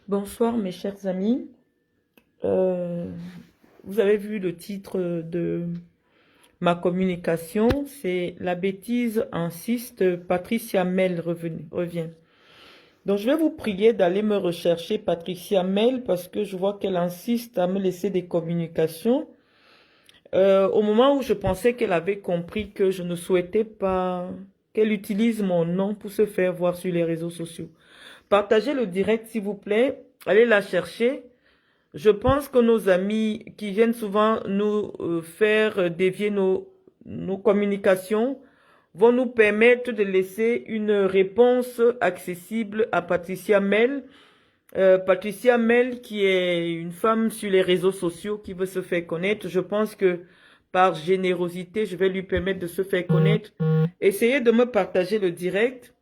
Bonsoir mes chers amis. Euh, Vous avez vu le titre de ma communication, c'est La bêtise insiste, Patricia Mel revient. Donc je vais vous prier d'aller me rechercher Patricia Mel parce que je vois qu'elle insiste à me laisser des communications. Au moment où je pensais qu'elle avait compris que je ne souhaitais pas qu'elle utilise mon nom pour se faire voir sur les réseaux sociaux. Partagez le direct s'il vous plaît, allez la chercher. Je pense que nos amis qui viennent souvent nous faire dévier nos communications vont nous permettre de laisser une réponse accessible à Patricia Mel. Patricia Mel qui est une femme sur les réseaux sociaux qui veut se faire connaître. Je pense que par générosité, je vais lui permettre de se faire connaître. Essayez de me partager le direct.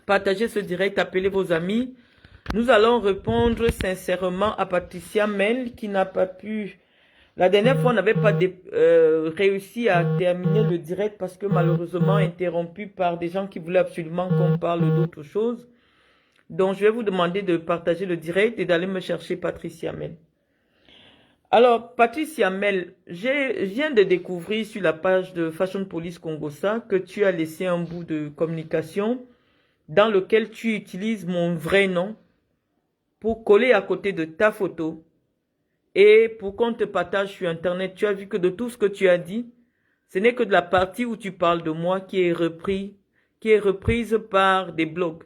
Partagez ce direct, appelez vos amis. Nous allons répondre sincèrement à Patricia Mel qui n'a pas pu... La dernière fois, on n'avait pas réussi à terminer le direct parce que malheureusement interrompu par des gens qui voulaient absolument qu'on parle d'autre chose. Donc, je vais vous demander de partager le direct et d'aller me chercher Patricia Mel. Alors, Patricia Mel, je viens de découvrir sur la page de Fashion Police Congossa que tu as laissé un bout de communication dans lequel tu utilises mon vrai nom pour coller à côté de ta photo et pour qu'on te partage sur Internet. Tu as vu que de tout ce que tu as dit, ce n'est que de la partie où tu parles de moi qui est reprise par des blogs.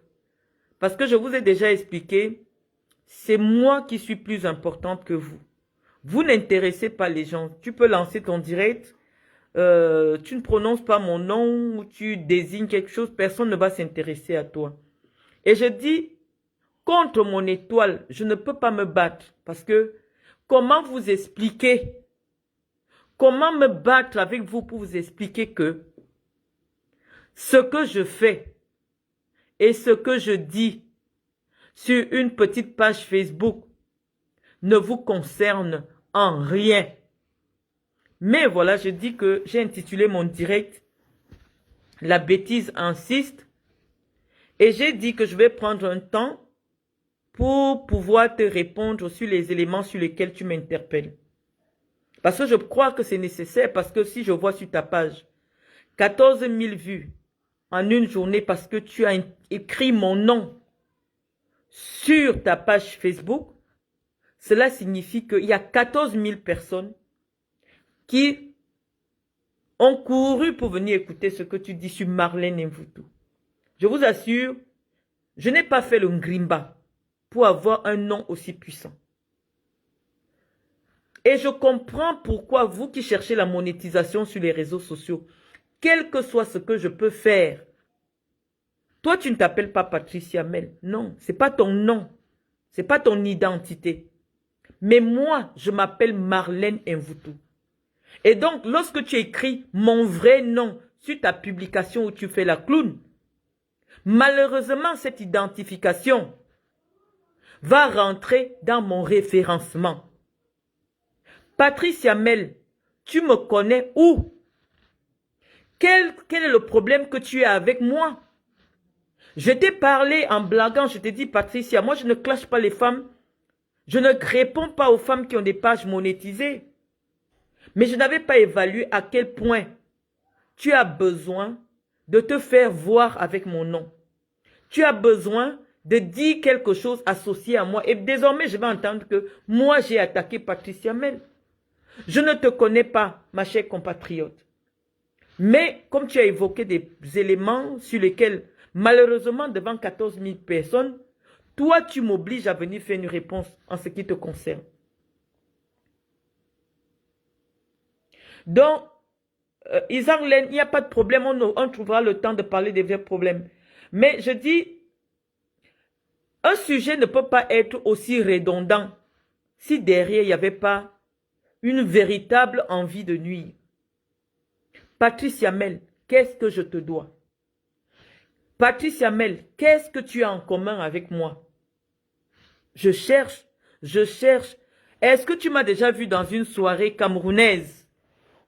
Parce que je vous ai déjà expliqué, c'est moi qui suis plus importante que vous. Vous n'intéressez pas les gens. Tu peux lancer ton direct, tu ne prononces pas mon nom ou tu désignes quelque chose, personne ne va s'intéresser à toi. Et je dis, contre mon étoile, je ne peux pas me battre parce que comment vous expliquer, comment me battre avec vous pour vous expliquer que ce que je fais et ce que je dis sur une petite page Facebook ne vous concerne en rien. Mais voilà, je dis que j'ai intitulé mon direct La bêtise insiste et j'ai dit que je vais prendre un temps pour pouvoir te répondre sur les éléments sur lesquels tu m'interpelles. Parce que je crois que c'est nécessaire, parce que si je vois sur ta page 14 000 vues en une journée parce que tu as écrit mon nom sur ta page Facebook, cela signifie qu'il y a 14 000 personnes qui ont couru pour venir écouter ce que tu dis sur Marlène Mvutu. Je vous assure, je n'ai pas fait le ngrimba pour avoir un nom aussi puissant. Et je comprends pourquoi vous qui cherchez la monétisation sur les réseaux sociaux, quel que soit ce que je peux faire, toi tu ne t'appelles pas Patricia Mel. Non, ce n'est pas ton nom. Ce n'est pas ton identité. Mais moi, je m'appelle Marlène Mvutu. Et donc, lorsque tu écris mon vrai nom sur ta publication où tu fais la clown, malheureusement, cette identification va rentrer dans mon référencement. Patricia Mel, tu me connais où? Quel est le problème que tu as avec moi? Je t'ai parlé en blaguant, je t'ai dit, Patricia, moi je ne clash pas les femmes. Je ne réponds pas aux femmes qui ont des pages monétisées. Mais je n'avais pas évalué à quel point tu as besoin de te faire voir avec mon nom. Tu as besoin de dire quelque chose associé à moi. Et désormais, je vais entendre que moi, j'ai attaqué Patricia Mel. Je ne te connais pas, ma chère compatriote. Mais comme tu as évoqué des éléments sur lesquels, malheureusement, devant 14 000 personnes, toi, tu m'obliges à venir faire une réponse en ce qui te concerne. Donc, Isarlène, il n'y a pas de problème, on trouvera le temps de parler des vrais problèmes. Mais je dis, un sujet ne peut pas être aussi redondant si derrière, il n'y avait pas une véritable envie de nuire. Patricia Mel, qu'est-ce que je te dois? Patricia Mel, qu'est-ce que tu as en commun avec moi? Je cherche, je cherche. Est-ce que tu m'as déjà vu dans une soirée camerounaise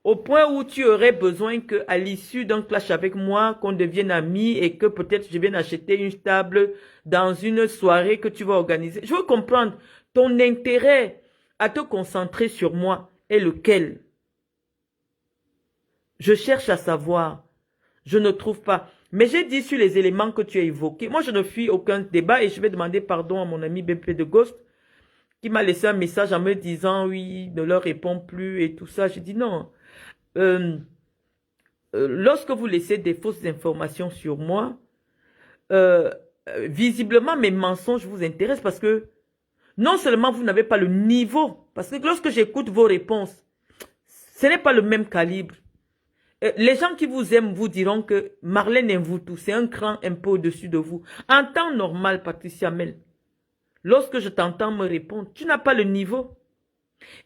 Au point où tu aurais besoin qu'à l'issue d'un clash avec moi, qu'on devienne amis et que peut-être je vienne acheter une table dans une soirée que tu vas organiser. Je veux comprendre ton intérêt à te concentrer sur moi est lequel? Je cherche à savoir. Je ne trouve pas. Mais j'ai dit sur les éléments que tu as évoqués. Moi, je ne fuis aucun débat et je vais demander pardon à mon ami BP de Ghost qui m'a laissé un message en me disant oui, ne leur réponds plus et tout ça. Je dis non. Euh, Lorsque vous laissez des fausses informations sur moi, euh, visiblement mes mensonges vous intéressent parce que non seulement vous n'avez pas le niveau, parce que lorsque j'écoute vos réponses, ce n'est pas le même calibre. Les gens qui vous aiment vous diront que Marlène Mvoutou, c'est un cran un peu au-dessus de vous. En temps normal, Patricia Mel, lorsque je t'entends me répondre, tu n'as pas le niveau.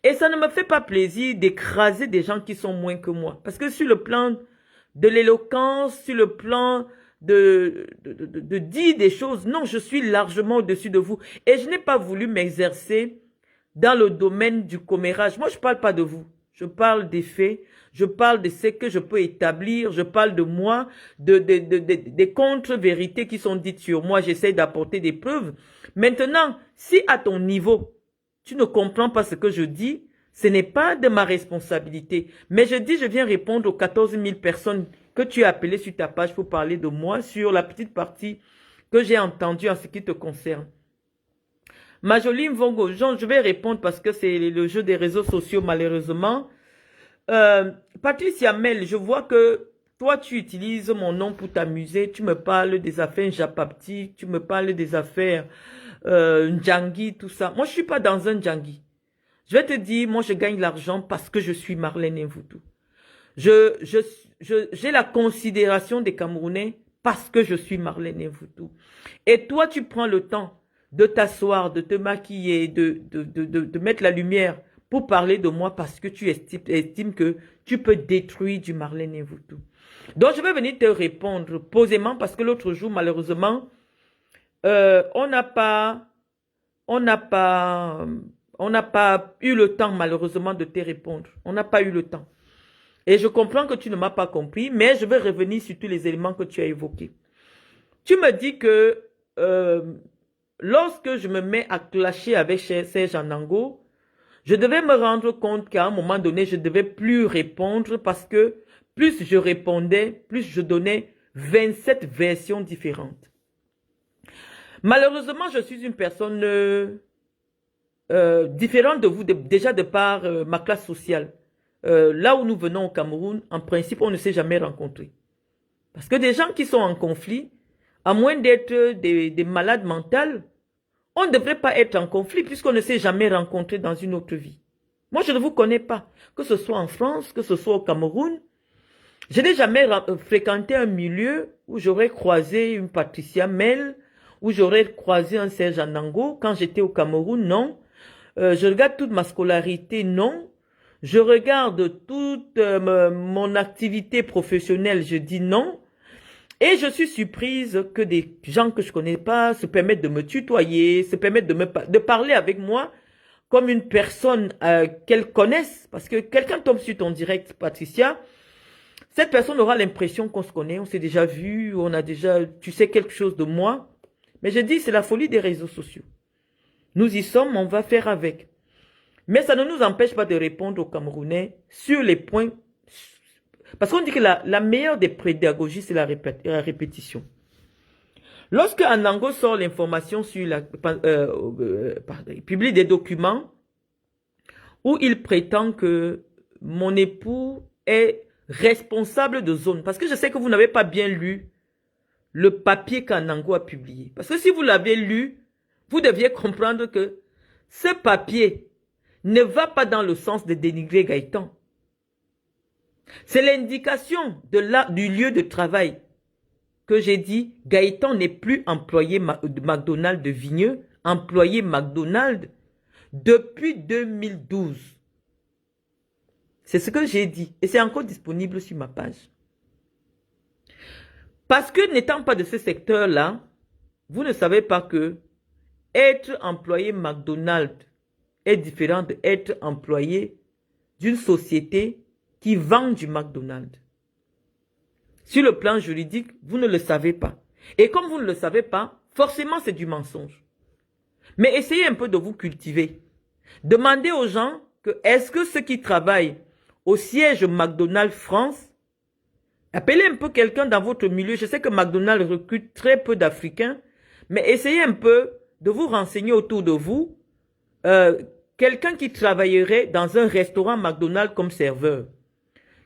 Et ça ne me fait pas plaisir d'écraser des gens qui sont moins que moi. Parce que sur le plan de l'éloquence, sur le plan de dire des choses, non, je suis largement au-dessus de vous. Et je n'ai pas voulu m'exercer dans le domaine du commérage. Moi, je ne parle pas de vous. Je parle des faits. Je parle de ce que je peux établir. Je parle de moi, des contre-vérités qui sont dites sur moi. J'essaie d'apporter des preuves. Maintenant, si à ton niveau, tu ne comprends pas ce que je dis, ce n'est pas de ma responsabilité. Mais je dis, je viens répondre aux 14 000 personnes que tu as appelées sur ta page pour parler de moi sur la petite partie que j'ai entendue en ce qui te concerne. Ma jolie Mvongo, je vais répondre parce que c'est le jeu des réseaux sociaux malheureusement. Patricia Mel, je vois que toi tu utilises mon nom pour t'amuser. Tu me parles des affaires Japapti, tu me parles des affaires Ndjangi, tout ça. Moi je suis pas dans un Ndjangi. Je vais te dire, moi je gagne l'argent parce que je suis Marlène Mvoutou. J'ai la considération des Camerounais parce que je suis Marlène Mvoutou. Et toi tu prends le temps de t'asseoir, de te maquiller, de mettre la lumière pour parler de moi parce que tu estimes que tu peux détruire du Marlène Mvoutou. Donc, je vais venir te répondre posément parce que l'autre jour, malheureusement, on n'a pas eu le temps, malheureusement, de te répondre. On n'a pas eu le temps. Et je comprends que tu ne m'as pas compris, mais je vais revenir sur tous les éléments que tu as évoqués. Tu me dis que lorsque je me mets à clasher avec Serge Anango, je devais me rendre compte qu'à un moment donné, je ne devais plus répondre parce que plus je répondais, plus je donnais 27 versions différentes. Malheureusement, je suis une personne différente de vous, déjà de par ma classe sociale. Là où nous venons au Cameroun, en principe, on ne s'est jamais rencontrés. Parce que des gens qui sont en conflit, à moins d'être des malades mentales, on ne devrait pas être en conflit puisqu'on ne s'est jamais rencontré dans une autre vie. Moi, je ne vous connais pas. Que ce soit en France, que ce soit au Cameroun. Je n'ai jamais fréquenté un milieu où j'aurais croisé une Patricia Mel, où j'aurais croisé un Serge Anango. Quand j'étais au Cameroun, non. Je regarde toute ma scolarité, non. Je regarde toute mon activité professionnelle, je dis non. Et je suis surprise que des gens que je ne connais pas se permettent de me tutoyer, se permettent de parler avec moi comme une personne qu'elles connaissent. Parce que quelqu'un tombe sur ton direct, Patricia, cette personne aura l'impression qu'on se connaît, on s'est déjà vu, tu sais quelque chose de moi. Mais je dis, c'est la folie des réseaux sociaux. Nous y sommes, on va faire avec. Mais ça ne nous empêche pas de répondre aux Camerounais sur les points. Parce qu'on dit que la meilleure des pédagogies, c'est la répétition. Lorsque Anango sort l'information sur il publie des documents où il prétend que mon époux est responsable de zone. Parce que je sais que vous n'avez pas bien lu le papier qu'Anango a publié. Parce que si vous l'avez lu, vous deviez comprendre que ce papier ne va pas dans le sens de dénigrer Gaëtan. C'est l'indication du lieu de travail que j'ai dit, Gaëtan n'est plus employé de McDonald's de Vigneux, employé McDonald's depuis 2012. C'est ce que j'ai dit et c'est encore disponible sur ma page. Parce que n'étant pas de ce secteur-là, vous ne savez pas que être employé McDonald's est différent d'être employé d'une société qui vendent du McDonald's. Sur le plan juridique, vous ne le savez pas. Et comme vous ne le savez pas, forcément c'est du mensonge. Mais essayez un peu de vous cultiver. Demandez aux gens que est-ce que ceux qui travaillent au siège McDonald's France, appelez un peu quelqu'un dans votre milieu. Je sais que McDonald's recrute très peu d'Africains, mais essayez un peu de vous renseigner autour de vous. Quelqu'un qui travaillerait dans un restaurant McDonald's comme serveur.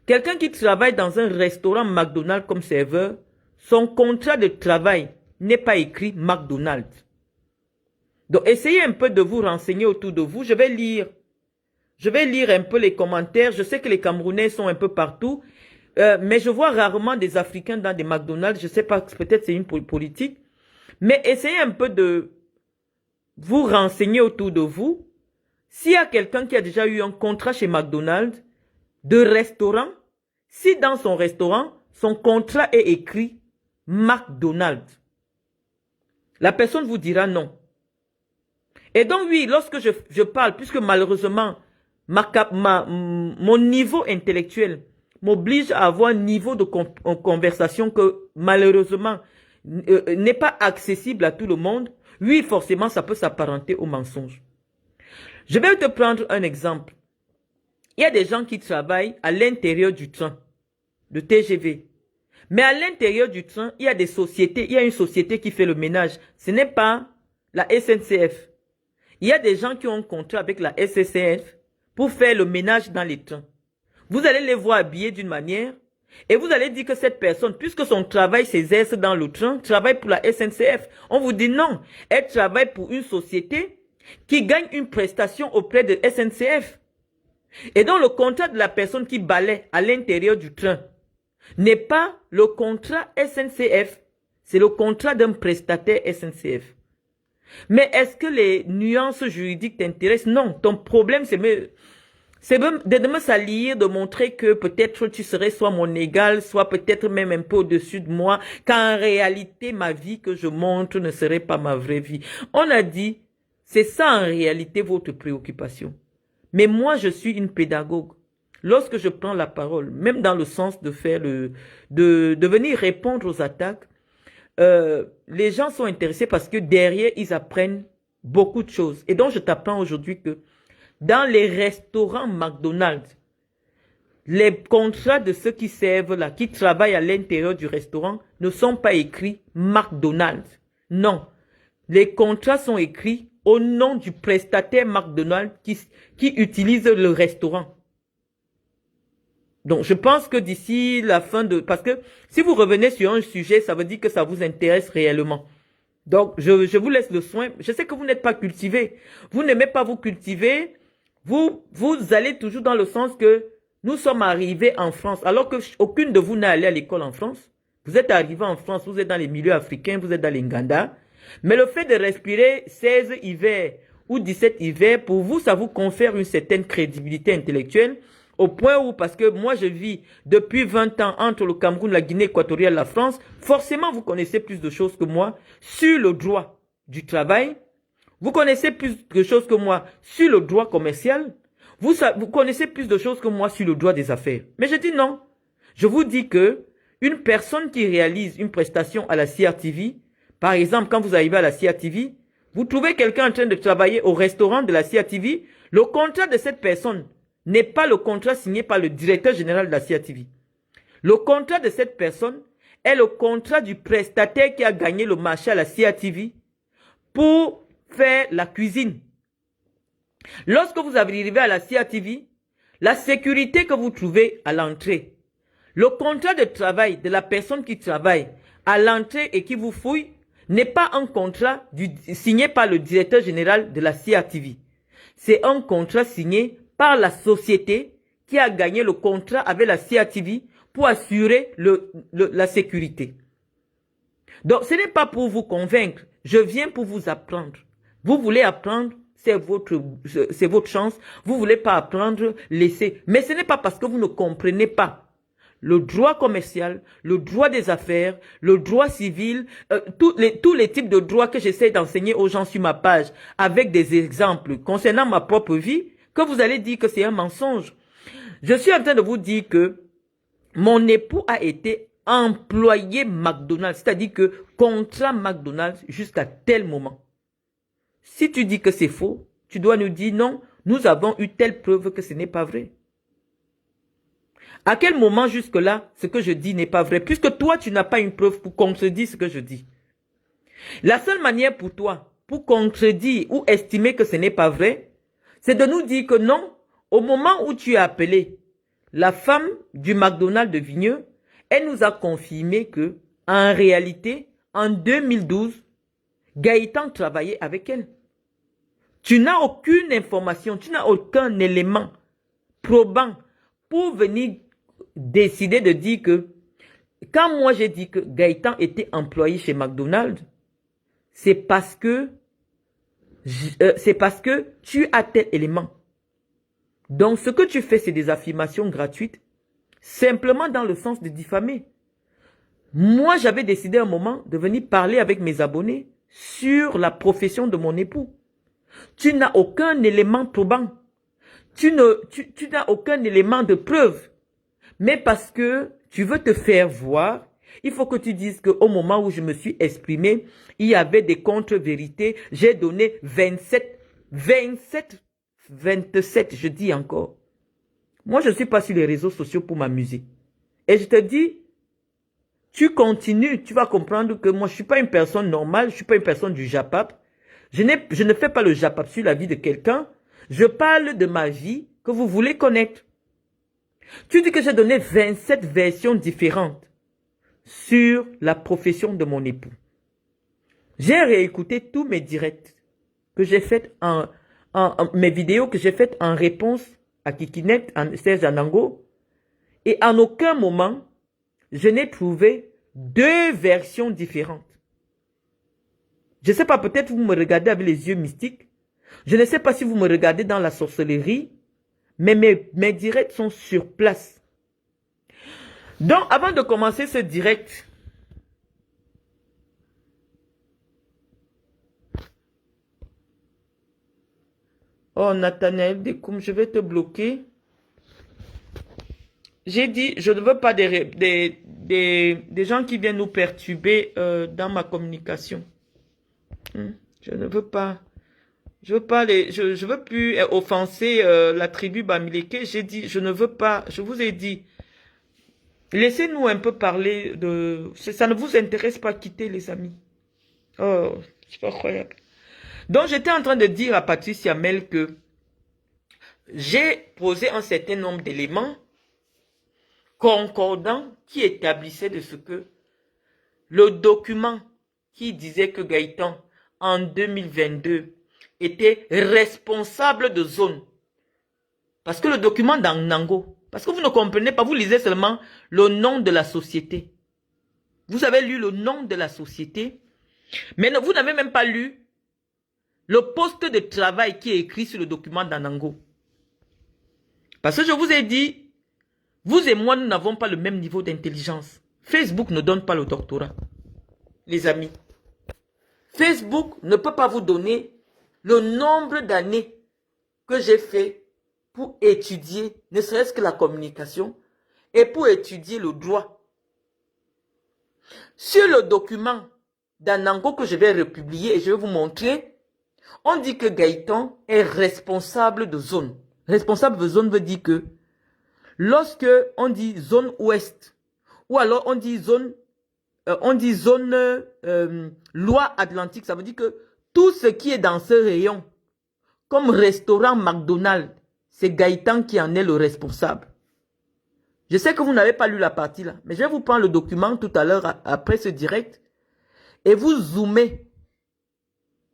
Quelqu'un qui travaille dans un restaurant McDonald's comme serveur, son contrat de travail n'est pas écrit McDonald's. Donc, essayez un peu de vous renseigner autour de vous. Je vais lire un peu les commentaires. Je sais que les Camerounais sont un peu partout, mais je vois rarement des Africains dans des McDonald's. Je ne sais pas, peut-être c'est une politique. Mais essayez un peu de vous renseigner autour de vous. S'il y a quelqu'un qui a déjà eu un contrat chez McDonald's, de restaurant, si dans son restaurant, son contrat est écrit McDonald's, la personne vous dira non. Et donc oui, lorsque je parle, puisque malheureusement, mon niveau intellectuel m'oblige à avoir un niveau de conversation que malheureusement n'est pas accessible à tout le monde, oui, forcément, ça peut s'apparenter au mensonge. Je vais te prendre un exemple. Il y a des gens qui travaillent à l'intérieur du train, de TGV. Mais à l'intérieur du train, il y a des sociétés, il y a une société qui fait le ménage. Ce n'est pas la SNCF. Il y a des gens qui ont un contrat avec la SNCF pour faire le ménage dans les trains. Vous allez les voir habillés d'une manière et vous allez dire que cette personne, puisque son travail s'exerce dans le train, travaille pour la SNCF. On vous dit non, elle travaille pour une société qui gagne une prestation auprès de SNCF. Et donc le contrat de la personne qui balaie à l'intérieur du train n'est pas le contrat SNCF, c'est le contrat d'un prestataire SNCF. Mais est-ce que les nuances juridiques t'intéressent? Non, ton problème c'est de me salir, de montrer que peut-être tu serais soit mon égal, soit peut-être même un peu au-dessus de moi, qu'en réalité ma vie que je montre ne serait pas ma vraie vie. On a dit, c'est ça en réalité votre préoccupation. Mais moi, je suis une pédagogue. Lorsque je prends la parole, même dans le sens de faire de venir répondre aux attaques, les gens sont intéressés parce que derrière, ils apprennent beaucoup de choses. Et donc, je t'apprends aujourd'hui que dans les restaurants McDonald's, les contrats de ceux qui servent là, qui travaillent à l'intérieur du restaurant, ne sont pas écrits McDonald's. Non. Les contrats sont écrits au nom du prestataire McDonald's qui utilise le restaurant. Donc, je pense que d'ici la fin de... Parce que si vous revenez sur un sujet, ça veut dire que ça vous intéresse réellement. Donc, je vous laisse le soin. Je sais que vous n'êtes pas cultivé. Vous n'aimez pas vous cultiver. Vous allez toujours dans le sens que nous sommes arrivés en France, alors que aucune de vous n'a allé à l'école en France. Vous êtes arrivé en France, vous êtes dans les milieux africains, vous êtes dans les Nganda. Mais le fait de respirer 16 hivers ou 17 hivers, pour vous, ça vous confère une certaine crédibilité intellectuelle, au point où, parce que moi je vis depuis 20 ans entre le Cameroun, la Guinée équatoriale, la France, forcément vous connaissez plus de choses que moi sur le droit du travail, vous connaissez plus de choses que moi sur le droit commercial, vous connaissez plus de choses que moi sur le droit des affaires. Mais je dis non. Je vous dis que une personne qui réalise une prestation à la CRTV, par exemple, quand vous arrivez à la CRTV, vous trouvez quelqu'un en train de travailler au restaurant de la CRTV, le contrat de cette personne n'est pas le contrat signé par le directeur général de la CRTV. Le contrat de cette personne est le contrat du prestataire qui a gagné le marché à la CRTV pour faire la cuisine. Lorsque vous arrivez à la CRTV, la sécurité que vous trouvez à l'entrée, le contrat de travail de la personne qui travaille à l'entrée et qui vous fouille, n'est pas un contrat signé par le directeur général de la CRTV. C'est un contrat signé par la société qui a gagné le contrat avec la CRTV pour assurer la sécurité. Donc, ce n'est pas pour vous convaincre. Je viens pour vous apprendre. Vous voulez apprendre, c'est votre chance. Vous voulez pas apprendre, laissez. Mais ce n'est pas parce que vous ne comprenez pas le droit commercial, le droit des affaires, le droit civil, tous les types de droits que j'essaie d'enseigner aux gens sur ma page avec des exemples concernant ma propre vie, que vous allez dire que c'est un mensonge. Je suis en train de vous dire que mon époux a été employé McDonald's, c'est-à-dire que contrat McDonald's jusqu'à tel moment. Si tu dis que c'est faux, tu dois nous dire non, nous avons eu telle preuve que ce n'est pas vrai. À quel moment jusque-là, ce que je dis n'est pas vrai, puisque toi, tu n'as pas une preuve pour contredire ce que je dis. La seule manière pour toi, pour contredire ou estimer que ce n'est pas vrai, c'est de nous dire que non, au moment où tu as appelé la femme du McDonald's de Vigneux, elle nous a confirmé que, en réalité, en 2012, Gaëtan travaillait avec elle. Tu n'as aucune information, tu n'as aucun élément probant pour venir décider de dire que, quand moi j'ai dit que Gaëtan était employé chez McDonald's, c'est parce que tu as tel élément. Donc ce que tu fais, c'est des affirmations gratuites, simplement dans le sens de diffamer. Moi, j'avais décidé à un moment de venir parler avec mes abonnés sur la profession de mon époux. Tu n'as aucun élément probant. Tu n'as aucun élément de preuve. Mais parce que tu veux te faire voir, il faut que tu dises qu'au moment où je me suis exprimé, il y avait des contre-vérités. J'ai donné 27, je dis encore. Moi, je ne suis pas sur les réseaux sociaux pour m'amuser. Et je te dis, tu continues, tu vas comprendre que moi, je ne suis pas une personne normale, je ne suis pas une personne du Japap. Je ne fais pas le Japap sur la vie de quelqu'un. Je parle de ma vie que vous voulez connaître. Tu dis que j'ai donné 27 versions différentes sur la profession de mon époux. J'ai réécouté tous mes directs que j'ai fait mes vidéos que j'ai faites en réponse à Kikinet, Serge Anango. Et en aucun moment, je n'ai trouvé deux versions différentes. Je ne sais pas, peut-être vous me regardez avec les yeux mystiques. Je ne sais pas si vous me regardez dans la sorcellerie. Mais mes directs sont sur place. Donc, avant de commencer ce direct, oh, Nathanaël Dekoum, je vais te bloquer. J'ai dit, je ne veux pas des gens qui viennent nous perturber dans ma communication. Je ne veux pas. Je veux plus offenser la tribu Bamileke. J'ai dit, je ne veux pas. Je vous ai dit, laissez-nous un peu parler de. Ça ne vous intéresse pas, quitter les amis. Oh, c'est pas incroyable. Donc, j'étais en train de dire à Patricia Mel que j'ai posé un certain nombre d'éléments concordants qui établissaient de ce que le document qui disait que Gaëtan, en 2022, était responsable de zone. Parce que le document d'Anango, parce que vous ne comprenez pas, vous lisez seulement le nom de la société. Vous avez lu le nom de la société, mais vous n'avez même pas lu le poste de travail qui est écrit sur le document d'Anango. Parce que je vous ai dit, vous et moi, nous n'avons pas le même niveau d'intelligence. Facebook ne donne pas le doctorat. Les amis, Facebook ne peut pas vous donner le nombre d'années que j'ai fait pour étudier, ne serait-ce que la communication, et pour étudier le droit. Sur le document d'Anango que je vais republier et je vais vous montrer, on dit que Gaëtan est responsable de zone. Responsable de zone veut dire que lorsque on dit zone ouest, ou alors on dit zone loi atlantique, ça veut dire que tout ce qui est dans ce rayon, comme restaurant McDonald's, c'est Gaëtan qui en est le responsable. Je sais que vous n'avez pas lu la partie là, mais je vais vous prendre le document tout à l'heure après ce direct et vous zoomez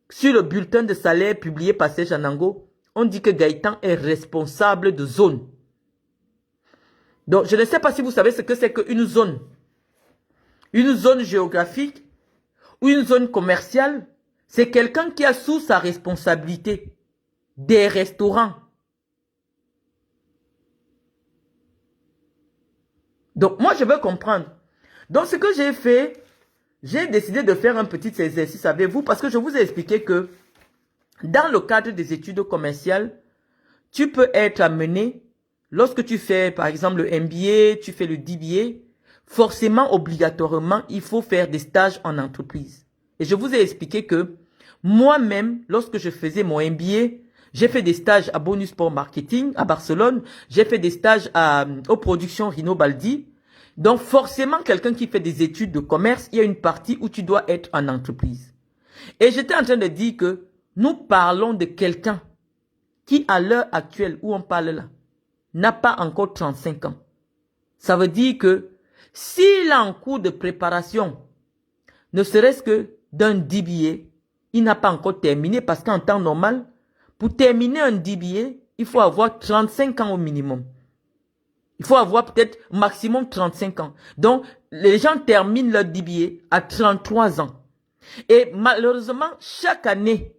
sur le bulletin de salaire publié par Serge Anango. On dit que Gaëtan est responsable de zone. Donc, je ne sais pas si vous savez ce que c'est qu'une zone. Une zone géographique ou une zone commerciale, c'est quelqu'un qui a sous sa responsabilité des restaurants. Donc, moi, je veux comprendre. Donc, ce que j'ai fait, j'ai décidé de faire un petit exercice avec vous parce que je vous ai expliqué que dans le cadre des études commerciales, tu peux être amené, lorsque tu fais, par exemple, le MBA, tu fais le DBA, forcément, obligatoirement, il faut faire des stages en entreprise. Et je vous ai expliqué que moi-même, lorsque je faisais mon MBA, j'ai fait des stages à Bonus Sport Marketing à Barcelone. J'ai fait des stages aux productions Rino Baldi. Donc, forcément, quelqu'un qui fait des études de commerce, il y a une partie où tu dois être en entreprise. Et j'étais en train de dire que nous parlons de quelqu'un qui, à l'heure actuelle où on parle là, n'a pas encore 35 ans. Ça veut dire que s'il est en cours de préparation, ne serait-ce que d'un DBA, il n'a pas encore terminé parce qu'en temps normal, pour terminer un DBA, il faut avoir 35 ans au minimum. Il faut avoir peut-être maximum 35 ans. Donc, les gens terminent leur DBA à 33 ans. Et malheureusement, chaque année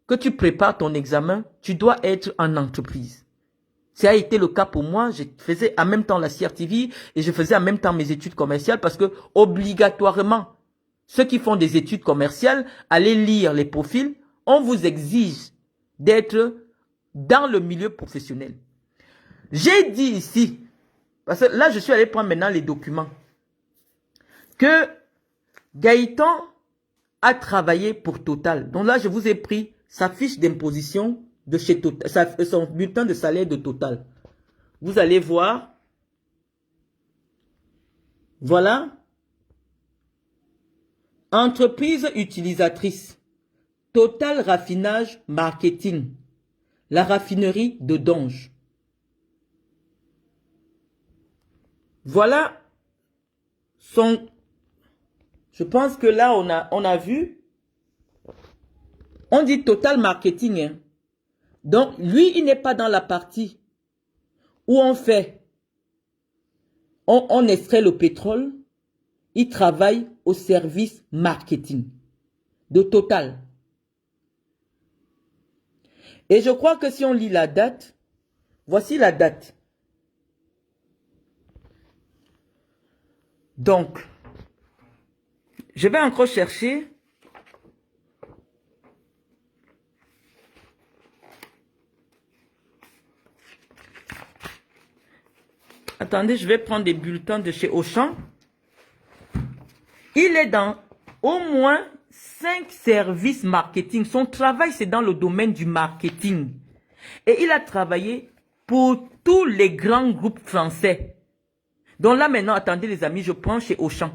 que tu prépares ton examen, tu dois être en entreprise. Ça a été le cas pour moi. Je faisais en même temps la CRTV et je faisais en même temps mes études commerciales parce que obligatoirement, ceux qui font des études commerciales, allez lire les profils, on vous exige d'être dans le milieu professionnel. J'ai dit ici, parce que là je suis allé prendre maintenant les documents, que Gaëtan a travaillé pour Total. Donc là je vous ai pris sa fiche d'imposition de chez Total, son bulletin de salaire de Total. Vous allez voir. Voilà. Entreprise utilisatrice. Total Raffinage Marketing. La raffinerie de Donge. Voilà son... Je pense que là, on a vu. On dit Total Marketing. Hein. Donc, lui, il n'est pas dans la partie où on fait... On extrait le pétrole. Il travaille au service marketing de Total. Et je crois que si on lit la date, voici la date. Donc, je vais encore chercher. Attendez, je vais prendre des bulletins de chez Auchan. Il est dans au moins 5 services marketing. Son travail, c'est dans le domaine du marketing. Et il a travaillé pour tous les grands groupes français. Donc là maintenant, attendez les amis, je prends chez Auchan.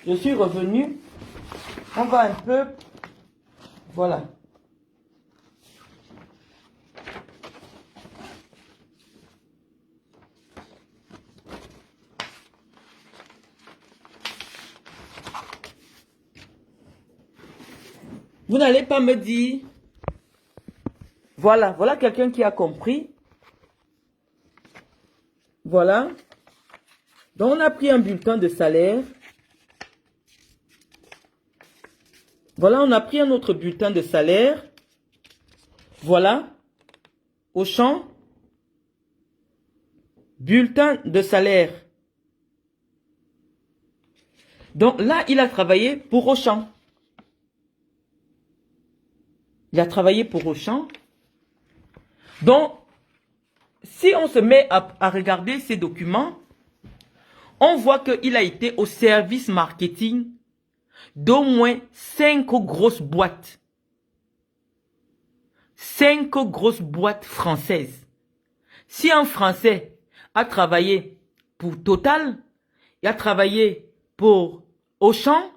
Je suis revenu. On va un peu... Voilà. Vous n'allez pas me dire... Voilà, voilà quelqu'un qui a compris. Voilà. Donc on a pris un bulletin de salaire. Voilà, on a pris un autre bulletin de salaire. Voilà. Auchan. Bulletin de salaire. Donc là, il a travaillé pour Auchan. Il a travaillé pour Auchan. Donc, si on se met à regarder ces documents, on voit qu'il a été au service marketing d'au moins 5 grosses boîtes. 5 grosses boîtes françaises. Si un Français a travaillé pour Total, il a travaillé pour Auchan,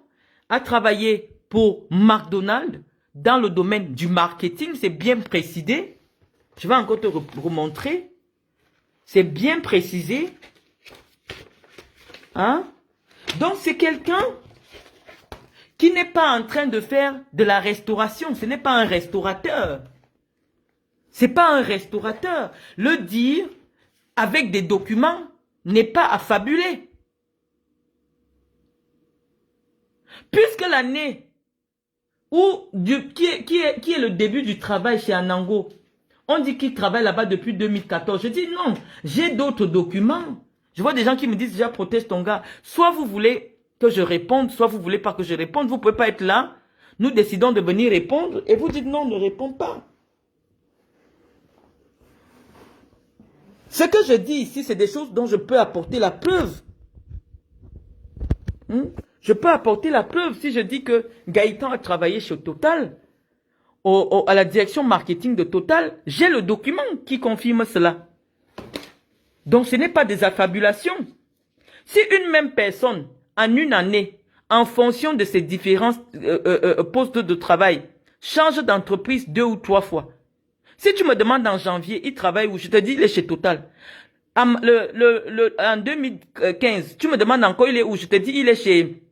a travaillé pour McDonald's, dans le domaine du marketing, c'est bien précisé. Je vais encore te remontrer. C'est bien précisé. Hein? Donc, c'est quelqu'un qui n'est pas en train de faire de la restauration. Ce n'est pas un restaurateur. C'est pas un restaurateur. Le dire avec des documents n'est pas à fabuler. Puisque l'année qui est le début du travail chez Anango, On dit qu'il travaille là-bas depuis 2014. Je dis non, j'ai d'autres documents. Je vois des gens qui me disent déjà protège ton gars. Soit vous voulez que je réponde, soit vous voulez pas que je réponde. Vous ne pouvez pas être là. Nous décidons de venir répondre et vous dites non, ne réponds pas. Ce que je dis ici, c'est des choses dont je peux apporter la preuve. Je peux apporter la preuve si je dis que Gaëtan a travaillé chez Total, à la direction marketing de Total. J'ai le document qui confirme cela. Donc ce n'est pas des affabulations. Si une même personne, en une année, en fonction de ses différents postes de travail, change d'entreprise 2 ou 3 fois. Si tu me demandes en janvier, il travaille où? Je te dis, il est chez Total. En 2015, tu me demandes encore, il est où? Je te dis, il est chez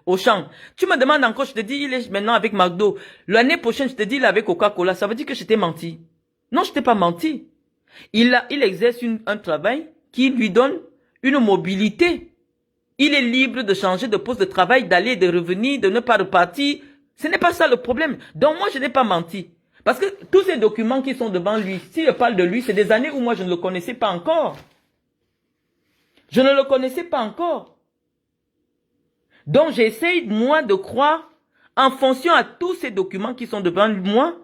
Auchan. Tu me demandes encore, je te dis, il est maintenant avec McDo. L'année prochaine, je te dis, il est avec Coca-Cola. Ça veut dire que je t'ai menti. Non, je t'ai pas menti. Il exerce un travail qui lui donne une mobilité. Il est libre de changer de poste de travail, d'aller, de revenir, de ne pas repartir. Ce n'est pas ça le problème. Donc moi, je n'ai pas menti. Parce que tous ces documents qui sont devant lui, si je parle de lui, c'est des années où moi je ne le connaissais pas encore. Je ne le connaissais pas encore. Donc j'essaye, moi, de croire, en fonction à tous ces documents qui sont devant moi,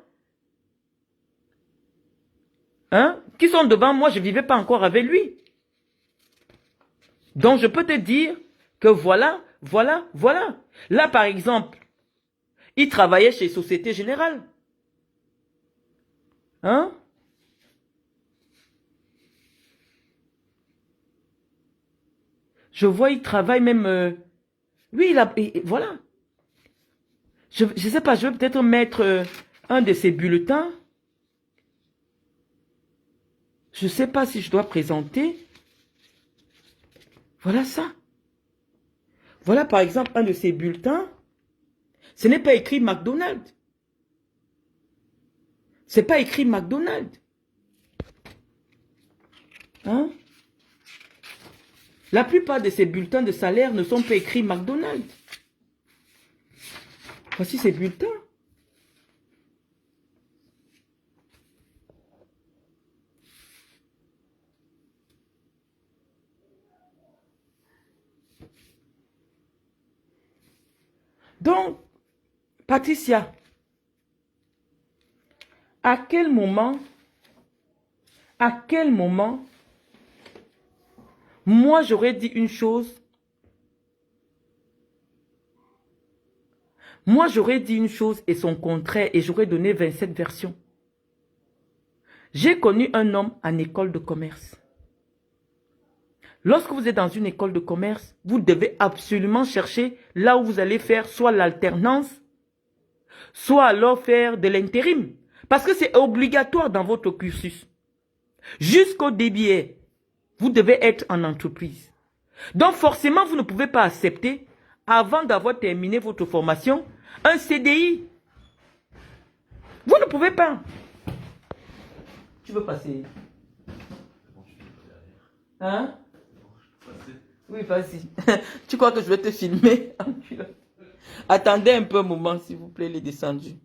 qui sont devant moi, je ne vivais pas encore avec lui. Donc je peux te dire que voilà. Là, par exemple, il travaillait chez Société Générale. Je vois, il travaille même... oui, voilà. Je ne sais pas, je vais peut-être mettre un de ses bulletins. Je ne sais pas si je dois présenter. Voilà ça. Voilà par exemple un de ses bulletins. Ce n'est pas écrit McDonald's. C'est pas écrit McDonald's. La plupart de ces bulletins de salaire ne sont pas écrits McDonald's. Voici ces bulletins. Donc, Patricia, à quel moment, moi j'aurais dit une chose, et son contraire, et j'aurais donné 27 versions. J'ai connu un homme en école de commerce. Lorsque vous êtes dans une école de commerce, vous devez absolument chercher là où vous allez faire soit l'alternance, soit alors faire de l'intérim. Parce que c'est obligatoire dans votre cursus. Jusqu'au DBA, vous devez être en entreprise. Donc forcément, vous ne pouvez pas accepter, avant d'avoir terminé votre formation, un CDI. Vous ne pouvez pas. Tu veux passer? Oui, vas-y. Tu crois que je vais te filmer? Attendez un peu un moment, s'il vous plaît, les descendus.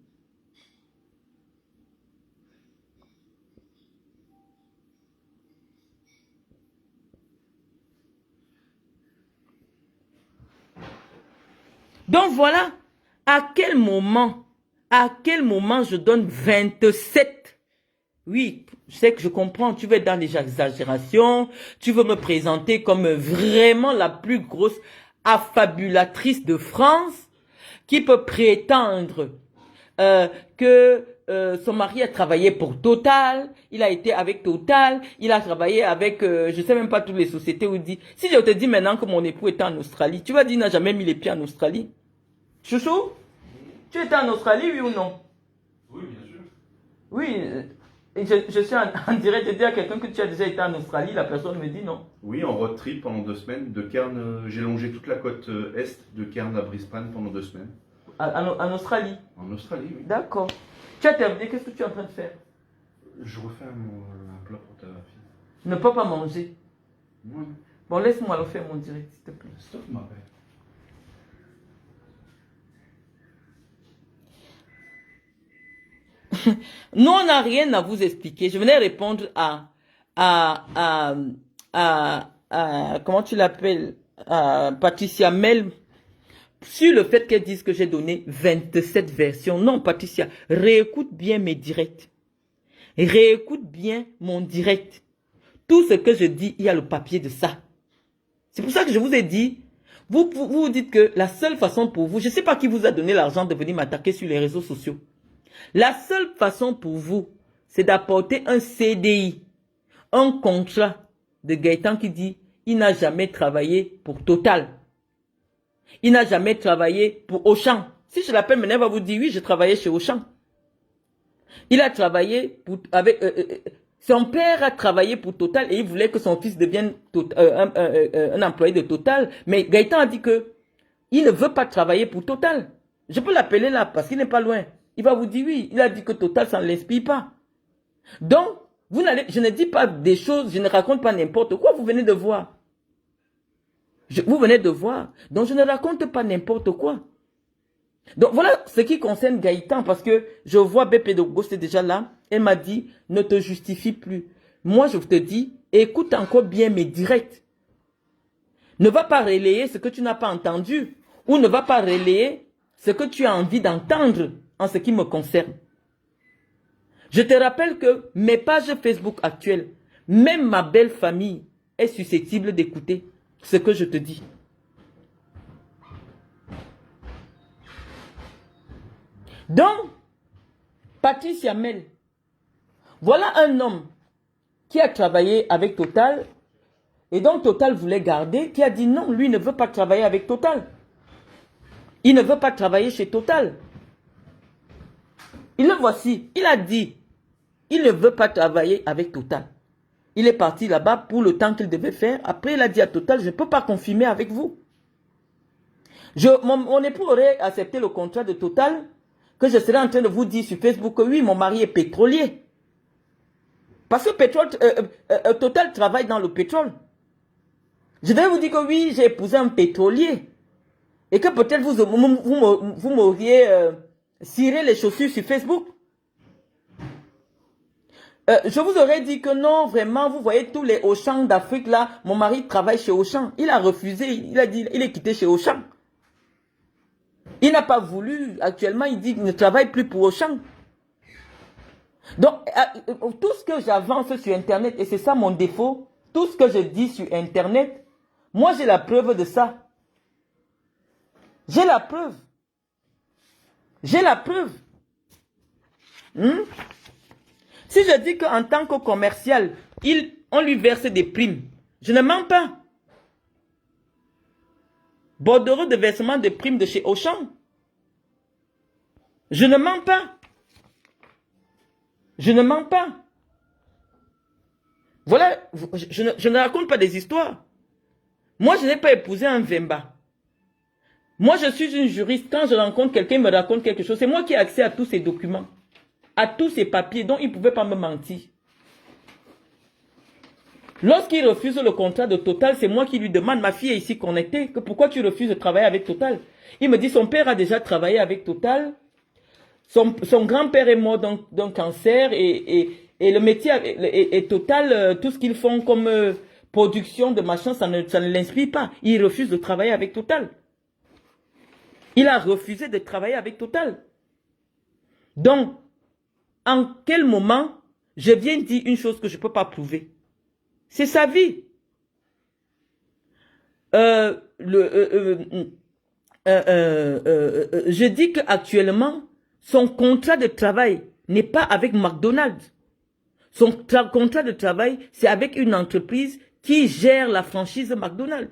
Donc voilà, à quel moment je donne 27? Oui, je sais que je comprends, tu veux être dans les exagérations, tu veux me présenter comme vraiment la plus grosse affabulatrice de France qui peut prétendre que son mari a travaillé pour Total, il a été avec Total, il a travaillé avec, je sais même pas toutes les sociétés où il dit, si je te dis maintenant que mon époux est en Australie, tu vas dire, il n'a jamais mis les pieds en Australie. Chouchou, tu étais en Australie, oui ou non? Oui, bien sûr. Oui, je suis en direct de dire à quelqu'un que tu as déjà été en Australie, la personne me dit non. Oui, en road trip pendant 2 semaines. De Cairns, j'ai longé toute la côte est de Cairns à Brisbane pendant 2 semaines. En Australie? En Australie, oui. D'accord. Tu as terminé, qu'est-ce que tu es en train de faire? Je refais un plat pour ta fille. Ne peux pas manger. Ouais. Bon, laisse-moi le faire mon direct, s'il te plaît. Stop m'appelle. Nous, on n'a rien à vous expliquer. Je venais répondre à, à, comment tu l'appelles, à Patricia Mel, sur le fait qu'elle dise que j'ai donné 27 versions. Non, Patricia, réécoute bien mes directs. Réécoute bien mon direct. Tout ce que je dis, il y a le papier de ça. C'est pour ça que je vous ai dit, vous dites que la seule façon pour vous, je ne sais pas qui vous a donné l'argent de venir m'attaquer sur les réseaux sociaux. La seule façon pour vous, c'est d'apporter un CDI, un contrat de Gaëtan qui dit, il n'a jamais travaillé pour Total. Il n'a jamais travaillé pour Auchan. Si je l'appelle maintenant, il va vous dire, oui, je travaillais chez Auchan. Il a travaillé avec... son père a travaillé pour Total et il voulait que son fils devienne un employé de Total. Mais Gaëtan a dit que il ne veut pas travailler pour Total. Je peux l'appeler là parce qu'il n'est pas loin. Il va vous dire oui. Il a dit que Total, ça ne l'inspire pas. Donc, je ne dis pas des choses, je ne raconte pas n'importe quoi. Vous venez de voir. Vous venez de voir. Donc, je ne raconte pas n'importe quoi. Donc, voilà ce qui concerne Gaëtan, parce que je vois BP de Ghost est déjà là. Elle m'a dit, ne te justifie plus. Moi, je te dis, écoute encore bien mes directs. Ne va pas relayer ce que tu n'as pas entendu, ou ne va pas relayer ce que tu as envie d'entendre en ce qui me concerne. Je te rappelle que mes pages Facebook actuelles, même ma belle famille est susceptible d'écouter ce que je te dis. Donc, Patricia Mel, voilà un homme qui a travaillé avec Total et donc Total voulait garder, qui a dit non, lui ne veut pas travailler avec Total. Il ne veut pas travailler chez Total. Et le voici, il a dit, il ne veut pas travailler avec Total. Il est parti là-bas pour le temps qu'il devait faire. Après, il a dit à Total, je ne peux pas confirmer avec vous. Mon époux aurait accepté le contrat de Total, que je serais en train de vous dire sur Facebook que oui, mon mari est pétrolier. Parce que Total travaille dans le pétrole. Je devais vous dire que oui, j'ai épousé un pétrolier. Et que peut-être vous m'auriez ciré les chaussures sur Facebook. Je vous aurais dit que non, vraiment, vous voyez tous les Auchan d'Afrique là, mon mari travaille chez Auchan. Il a refusé, il a dit, il est quitté chez Auchan. Il n'a pas voulu, actuellement, il dit qu'il ne travaille plus pour Auchan. Donc, tout ce que j'avance sur Internet, et c'est ça mon défaut, tout ce que je dis sur Internet, moi j'ai la preuve de ça. J'ai la preuve. J'ai la preuve. Si je dis qu'en tant que commercial, on lui verse des primes, je ne mens pas. Bordereau de versement de primes de chez Auchan. Je ne mens pas. Je ne mens pas. Voilà, je ne raconte pas des histoires. Moi, je n'ai pas épousé un Vemba. Moi, je suis une juriste. Quand je rencontre quelqu'un, il me raconte quelque chose. C'est moi qui ai accès à tous ces documents, à tous ces papiers, dont il ne pouvait pas me mentir. Lorsqu'il refuse le contrat de Total, c'est moi qui lui demande, ma fille est ici connectée, que pourquoi tu refuses de travailler avec Total? Il me dit, son père a déjà travaillé avec Total. Son grand-père est mort d'un cancer et le métier est Total, tout ce qu'ils font comme production de machin, ça ne l'inspire pas. Il refuse de travailler avec Total. Il a refusé de travailler avec Total. Donc, en quel moment je viens dire une chose que je ne peux pas prouver? C'est sa vie. Je dis qu'actuellement, son contrat de travail n'est pas avec McDonald's. Son contrat de travail, c'est avec une entreprise qui gère la franchise McDonald's.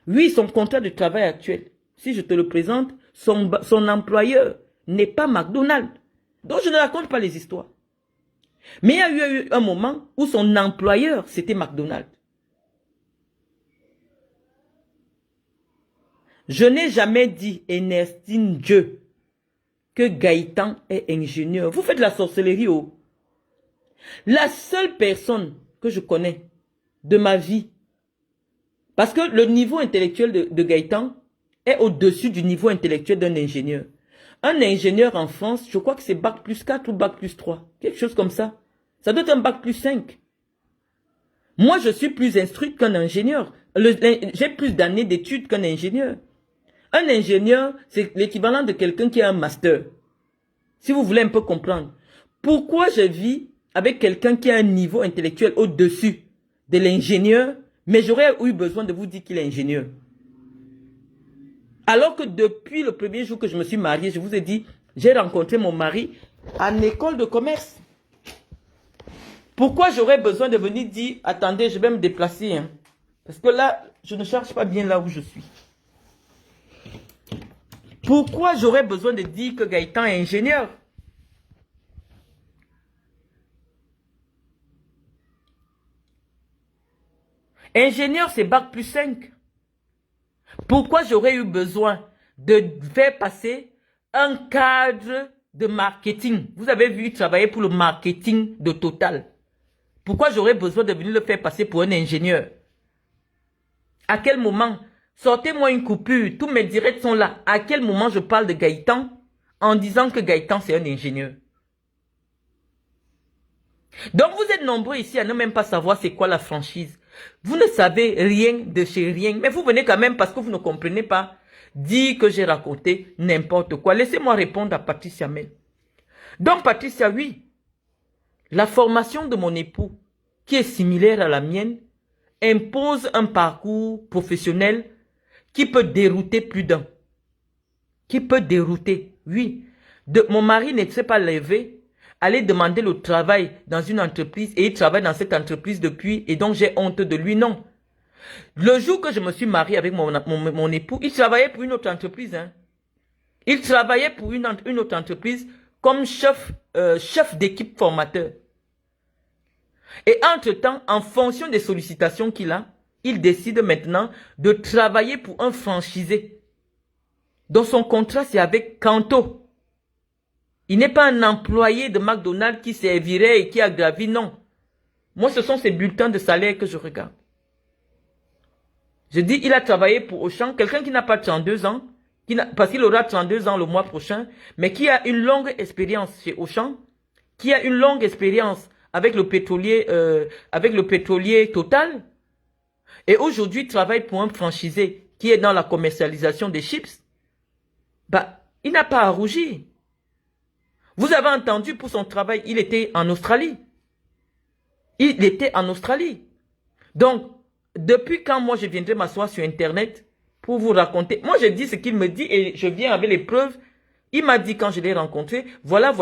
Oui, son contrat de travail actuel, si je te le présente, son employeur n'est pas McDonald's. Donc, je ne raconte pas les histoires. Mais il y a eu un moment où son employeur, c'était McDonald's. Je n'ai jamais dit, Ernestine Dieu, que Gaëtan est ingénieur. Vous faites la sorcellerie, oh. La seule personne que je connais de ma vie, parce que le niveau intellectuel de Gaëtan est au-dessus du niveau intellectuel d'un ingénieur. Un ingénieur en France, je crois que c'est bac plus 4 ou bac plus 3. Quelque chose comme ça. Ça doit être un bac plus 5. Moi, je suis plus instruite qu'un ingénieur. J'ai plus d'années d'études qu'un ingénieur. Un ingénieur, c'est l'équivalent de quelqu'un qui a un master. Si vous voulez un peu comprendre. Pourquoi je vis avec quelqu'un qui a un niveau intellectuel au-dessus de l'ingénieur, mais j'aurais eu besoin de vous dire qu'il est ingénieur. Alors que depuis le premier jour que je me suis mariée, je vous ai dit, j'ai rencontré mon mari en école de commerce. Pourquoi j'aurais besoin de venir dire, attendez, je vais me déplacer, hein? Parce que là, je ne cherche pas bien là où je suis. Pourquoi j'aurais besoin de dire que Gaëtan est ingénieur? Ingénieur, c'est bac plus 5. Pourquoi j'aurais eu besoin de faire passer un cadre de marketing? Vous avez vu travailler pour le marketing de Total. Pourquoi j'aurais besoin de venir le faire passer pour un ingénieur? À quel moment? Sortez-moi une coupure, tous mes directs sont là. À quel moment je parle de Gaëtan en disant que Gaëtan c'est un ingénieur? Donc vous êtes nombreux ici à ne même pas savoir c'est quoi la franchise. Vous ne savez rien de chez rien, mais vous venez quand même parce que vous ne comprenez pas dire que j'ai raconté n'importe quoi. Laissez-moi répondre à Patricia Mel. Donc Patricia, oui, la formation de mon époux, qui est similaire à la mienne, impose un parcours professionnel qui peut dérouter plus d'un. Qui peut dérouter, oui. Mon mari ne s'est pas levé, aller demander le travail dans une entreprise et il travaille dans cette entreprise depuis et donc j'ai honte de lui, non. Le jour que je me suis mariée avec mon époux, il travaillait pour une autre entreprise. Hein. Il travaillait pour une autre entreprise comme chef d'équipe formateur. Et entre-temps, en fonction des sollicitations qu'il a, il décide maintenant de travailler pour un franchisé. Donc son contrat, c'est avec Kanto. Il n'est pas un employé de McDonald's qui servirait et qui a gravi, non. Moi, ce sont ses bulletins de salaire que je regarde. Je dis, il a travaillé pour Auchan, quelqu'un qui n'a pas 32 ans, parce qu'il aura 32 ans le mois prochain, mais qui a une longue expérience chez Auchan, qui a une longue expérience avec le pétrolier Total, et aujourd'hui travaille pour un franchisé qui est dans la commercialisation des chips. Bah, il n'a pas à rougir. Vous avez entendu pour son travail, il était en Australie. Il était en Australie. Donc, depuis quand moi je viendrai m'asseoir sur Internet pour vous raconter. Moi je dis ce qu'il me dit et je viens avec les preuves. Il m'a dit quand je l'ai rencontré, voilà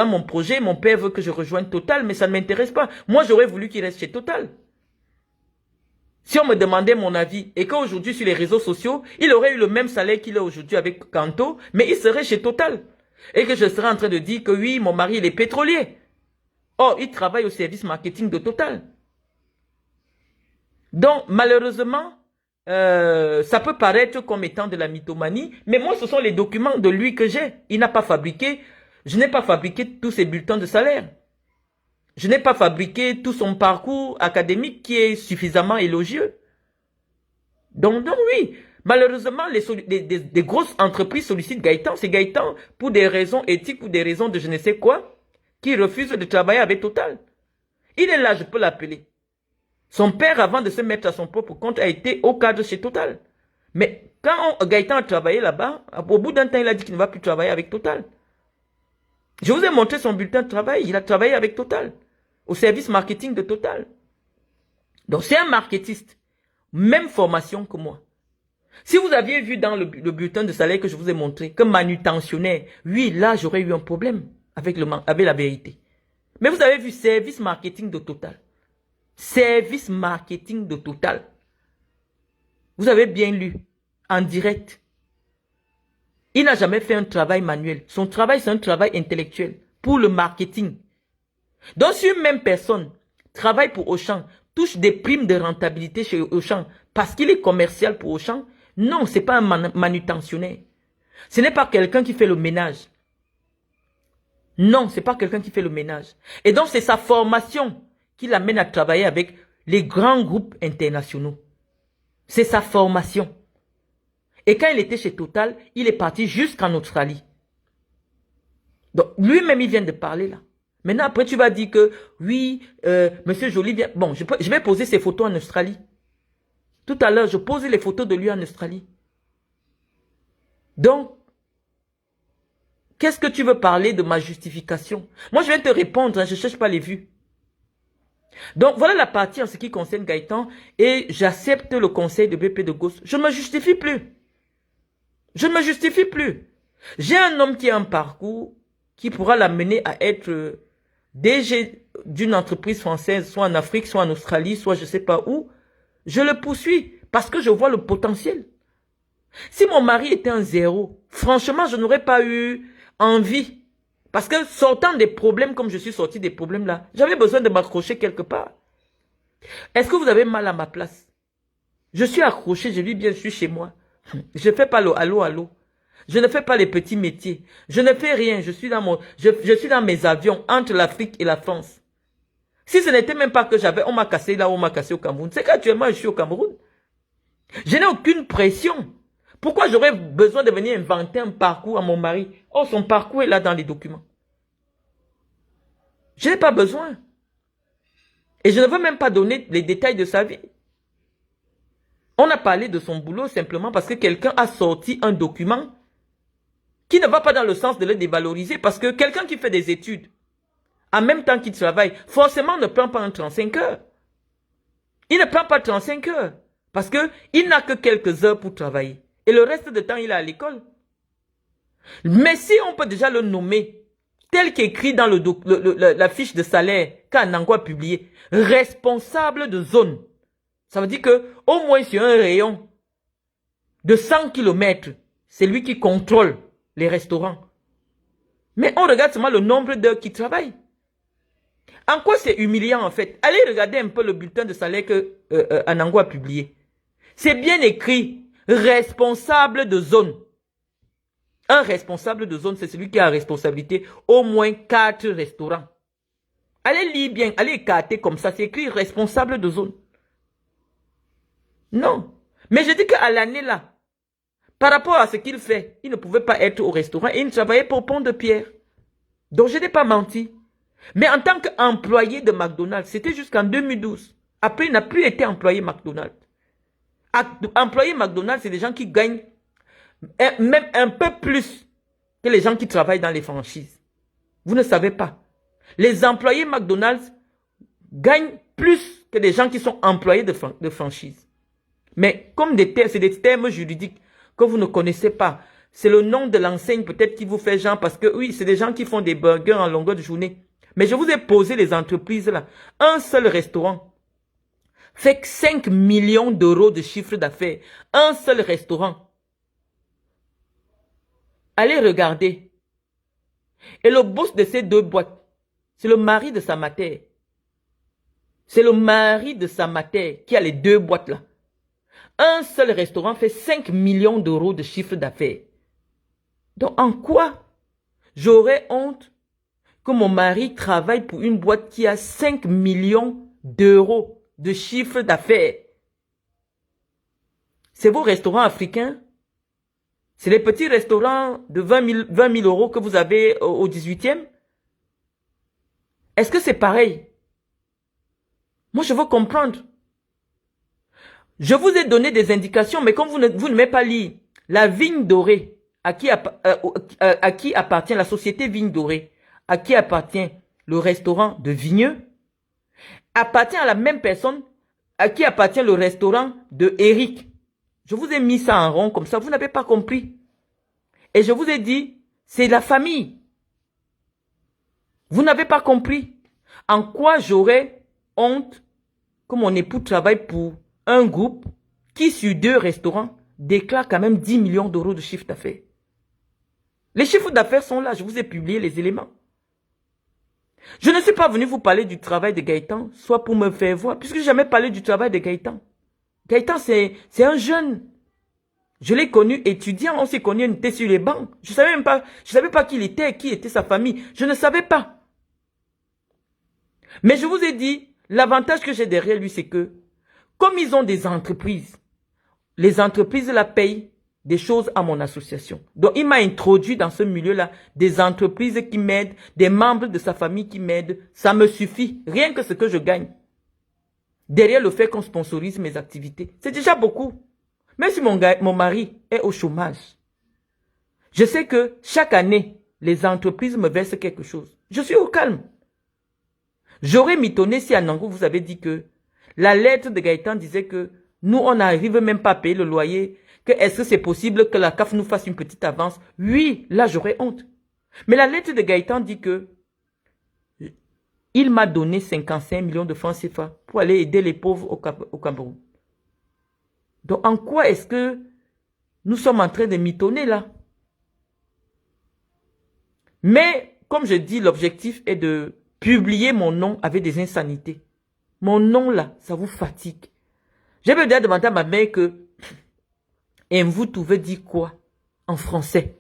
mon projet, mon père veut que je rejoigne Total, mais ça ne m'intéresse pas. Moi j'aurais voulu qu'il reste chez Total. Si on me demandait mon avis et qu'aujourd'hui sur les réseaux sociaux, il aurait eu le même salaire qu'il a aujourd'hui avec Kanto, mais il serait chez Total. Et que je serais en train de dire que oui, mon mari il est pétrolier. Or, il travaille au service marketing de Total. Donc, malheureusement, ça peut paraître comme étant de la mythomanie, mais moi, ce sont les documents de lui que j'ai. Il n'a pas fabriqué, je n'ai pas fabriqué tous ses bulletins de salaire. Je n'ai pas fabriqué tout son parcours académique qui est suffisamment élogieux. Donc oui, malheureusement, des grosses entreprises sollicitent Gaëtan. C'est Gaëtan, pour des raisons éthiques ou des raisons de je ne sais quoi, qui refuse de travailler avec Total. Il est là, je peux l'appeler. Son père, avant de se mettre à son propre compte, a été au cadre chez Total. Mais quand Gaëtan a travaillé là-bas, au bout d'un temps, il a dit qu'il ne va plus travailler avec Total. Je vous ai montré son bulletin de travail. Il a travaillé avec Total, au service marketing de Total. Donc, c'est un marketiste. Même formation que moi. Si vous aviez vu dans le bulletin de salaire que je vous ai montré, que manutentionnaire, oui, là, j'aurais eu un problème avec la vérité. Mais vous avez vu service marketing de Total. Service marketing de Total. Vous avez bien lu, en direct. Il n'a jamais fait un travail manuel. Son travail, c'est un travail intellectuel pour le marketing. Donc, si une même personne travaille pour Auchan, touche des primes de rentabilité chez Auchan parce qu'il est commercial pour Auchan, non, ce n'est pas un manutentionnaire. Ce n'est pas quelqu'un qui fait le ménage. Non, ce n'est pas quelqu'un qui fait le ménage. Et donc, c'est sa formation qui l'amène à travailler avec les grands groupes internationaux. C'est sa formation. Et quand il était chez Total, il est parti jusqu'en Australie. Donc, lui-même, il vient de parler là. Maintenant, après, tu vas dire que, oui, Monsieur Joly vient... Bon, je vais poser ses photos en Australie. Tout à l'heure, je posais les photos de lui en Australie. Donc, qu'est-ce que tu veux parler de ma justification? Moi, je vais te répondre, hein, je ne cherche pas les vues. Donc, voilà la partie en ce qui concerne Gaëtan. Et j'accepte le conseil de BP de Gauss. Je ne me justifie plus. Je ne me justifie plus. J'ai un homme qui a un parcours qui pourra l'amener à être DG d'une entreprise française, soit en Afrique, soit en Australie, soit je ne sais pas où. Je le poursuis parce que je vois le potentiel. Si mon mari était un zéro, franchement, je n'aurais pas eu envie. Parce que sortant des problèmes comme je suis sorti des problèmes là, j'avais besoin de m'accrocher quelque part. Est-ce que vous avez mal à ma place? Je suis accroché, je vis bien, je suis chez moi. Je ne fais pas le allô. Je ne fais pas les petits métiers. Je ne fais rien. Je suis dans mes avions entre l'Afrique et la France. Si ce n'était même pas que on m'a cassé là, on m'a cassé au Cameroun. C'est qu'actuellement, je suis au Cameroun. Je n'ai aucune pression. Pourquoi j'aurais besoin de venir inventer un parcours à mon mari? Oh, son parcours est là dans les documents. Je n'ai pas besoin. Et je ne veux même pas donner les détails de sa vie. On a parlé de son boulot simplement parce que quelqu'un a sorti un document qui ne va pas dans le sens de le dévaloriser. Parce que quelqu'un qui fait des études, en même temps qu'il travaille, forcément ne prend pas un 35 heures. Il ne prend pas 35 heures. Parce qu'il n'a que quelques heures pour travailler. Et le reste du temps, il est à l'école. Mais si on peut déjà le nommer, tel qu'écrit dans la fiche de salaire qu'Anangou a publié, responsable de zone. Ça veut dire que au moins sur un rayon de 100 km, c'est lui qui contrôle les restaurants. Mais on regarde seulement le nombre d'heures qu'il travaille. En quoi c'est humiliant en fait? Allez regarder un peu le bulletin de salaire que Anangou a publié. C'est bien écrit, responsable de zone. Un responsable de zone, c'est celui qui a responsabilité au moins 4 restaurants. Allez lire bien, allez écarter comme ça, c'est écrit responsable de zone. Non. Mais je dis qu'à l'année là, par rapport à ce qu'il fait, il ne pouvait pas être au restaurant et il travaillait pour Pont de Pierre. Donc je n'ai pas menti. Mais en tant qu'employé de McDonald's, c'était jusqu'en 2012. Après, il n'a plus été employé McDonald's. Employé McDonald's, c'est des gens qui gagnent même un peu plus que les gens qui travaillent dans les franchises. Vous ne savez pas. Les employés McDonald's gagnent plus que les gens qui sont employés de franchise. Mais comme c'est des termes juridiques que vous ne connaissez pas, c'est le nom de l'enseigne peut-être qui vous fait genre parce que oui, c'est des gens qui font des burgers en longueur de journée. Mais je vous ai posé les entreprises là. Un seul restaurant fait 5 millions d'euros de chiffre d'affaires. Un seul restaurant. Allez regarder. Et le boss de ces 2 boîtes, c'est le mari de sa mère. C'est le mari de sa mère qui a les 2 boîtes là. Un seul restaurant fait 5 millions d'euros de chiffre d'affaires. Donc en quoi j'aurais honte que mon mari travaille pour une boîte qui a 5 millions d'euros de chiffre d'affaires? C'est vos restaurants africains? C'est les petits restaurants de 20 000 euros que vous avez au 18e? Est-ce que c'est pareil? Moi, je veux comprendre. Je vous ai donné des indications, mais comme vous ne m'avez pas lu, la Vigne Dorée, à qui appartient la société Vigne Dorée, à qui appartient le restaurant de Vigneux, appartient à la même personne à qui appartient le restaurant de Eric. Je vous ai mis ça en rond comme ça, vous n'avez pas compris. Et je vous ai dit, c'est la famille. Vous n'avez pas compris. En quoi j'aurais honte que mon époux travaille pour un groupe qui, sur 2 restaurants, déclare quand même 10 millions d'euros de chiffre d'affaires. Les chiffres d'affaires sont là, je vous ai publié les éléments. Je ne suis pas venu vous parler du travail de Gaëtan, soit pour me faire voir, puisque je n'ai jamais parlé du travail de Gaëtan. Gaëtan, c'est un jeune. Je l'ai connu étudiant, on s'est connu, on était sur les bancs. Je savais pas qui il était, qui était sa famille. Je ne savais pas. Mais je vous ai dit, l'avantage que j'ai derrière lui, c'est que, comme ils ont des entreprises, les entreprises la payent des choses à mon association. Donc, il m'a introduit dans ce milieu-là des entreprises qui m'aident, des membres de sa famille qui m'aident. Ça me suffit. Rien que ce que je gagne. Derrière le fait qu'on sponsorise mes activités. C'est déjà beaucoup. Même si mon mari est au chômage. Je sais que chaque année, les entreprises me versent quelque chose. Je suis au calme. J'aurais mitonné si à Nango, vous avez dit que la lettre de Gaëtan disait que nous, on n'arrive même pas à payer le loyer. Que est-ce que c'est possible que la CAF nous fasse une petite avance? Oui, là, j'aurais honte. Mais la lettre de Gaëtan dit que il m'a donné 55 millions de francs CFA pour aller aider les pauvres au Cameroun. Donc, en quoi est-ce que nous sommes en train de mitonner là? Mais, comme je dis, l'objectif est de publier mon nom avec des insanités. Mon nom là, ça vous fatigue. J'ai déjà demandé à ma mère que Mvoutou veut dire quoi en français?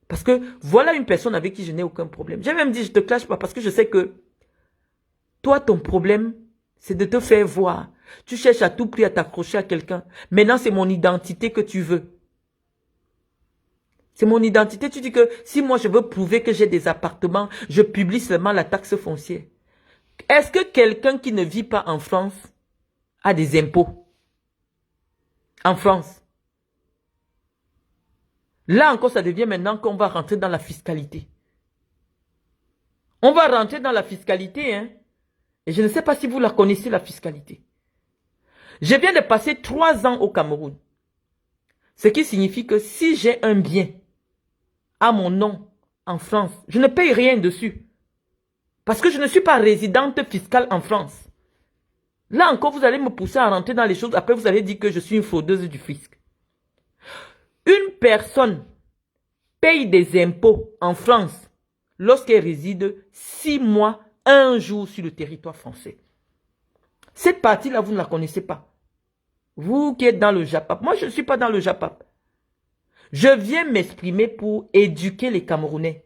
Parce que voilà une personne avec qui je n'ai aucun problème. J'ai même dit, je te clash pas parce que je sais que toi, ton problème, c'est de te faire voir. Tu cherches à tout prix à t'accrocher à quelqu'un. Maintenant, c'est mon identité que tu veux. C'est mon identité. Tu dis que si moi, je veux prouver que j'ai des appartements, je publie seulement la taxe foncière. Est-ce que quelqu'un qui ne vit pas en France a des impôts? En France. Là encore, ça devient maintenant qu'on va rentrer dans la fiscalité. On va rentrer dans la fiscalité, hein. Et je ne sais pas si vous la connaissez, la fiscalité. Je viens de passer 3 ans au Cameroun. Ce qui signifie que si j'ai un bien à mon nom en France, je ne paye rien dessus. Parce que je ne suis pas résidente fiscale en France. Là encore, vous allez me pousser à rentrer dans les choses. Après, vous allez dire que je suis une fraudeuse du fisc. Une personne paye des impôts en France lorsqu'elle réside 6 mois, 1 jour sur le territoire français. Cette partie-là, vous ne la connaissez pas. Vous qui êtes dans le JAPAP. Moi, je ne suis pas dans le JAPAP. Je viens m'exprimer pour éduquer les Camerounais.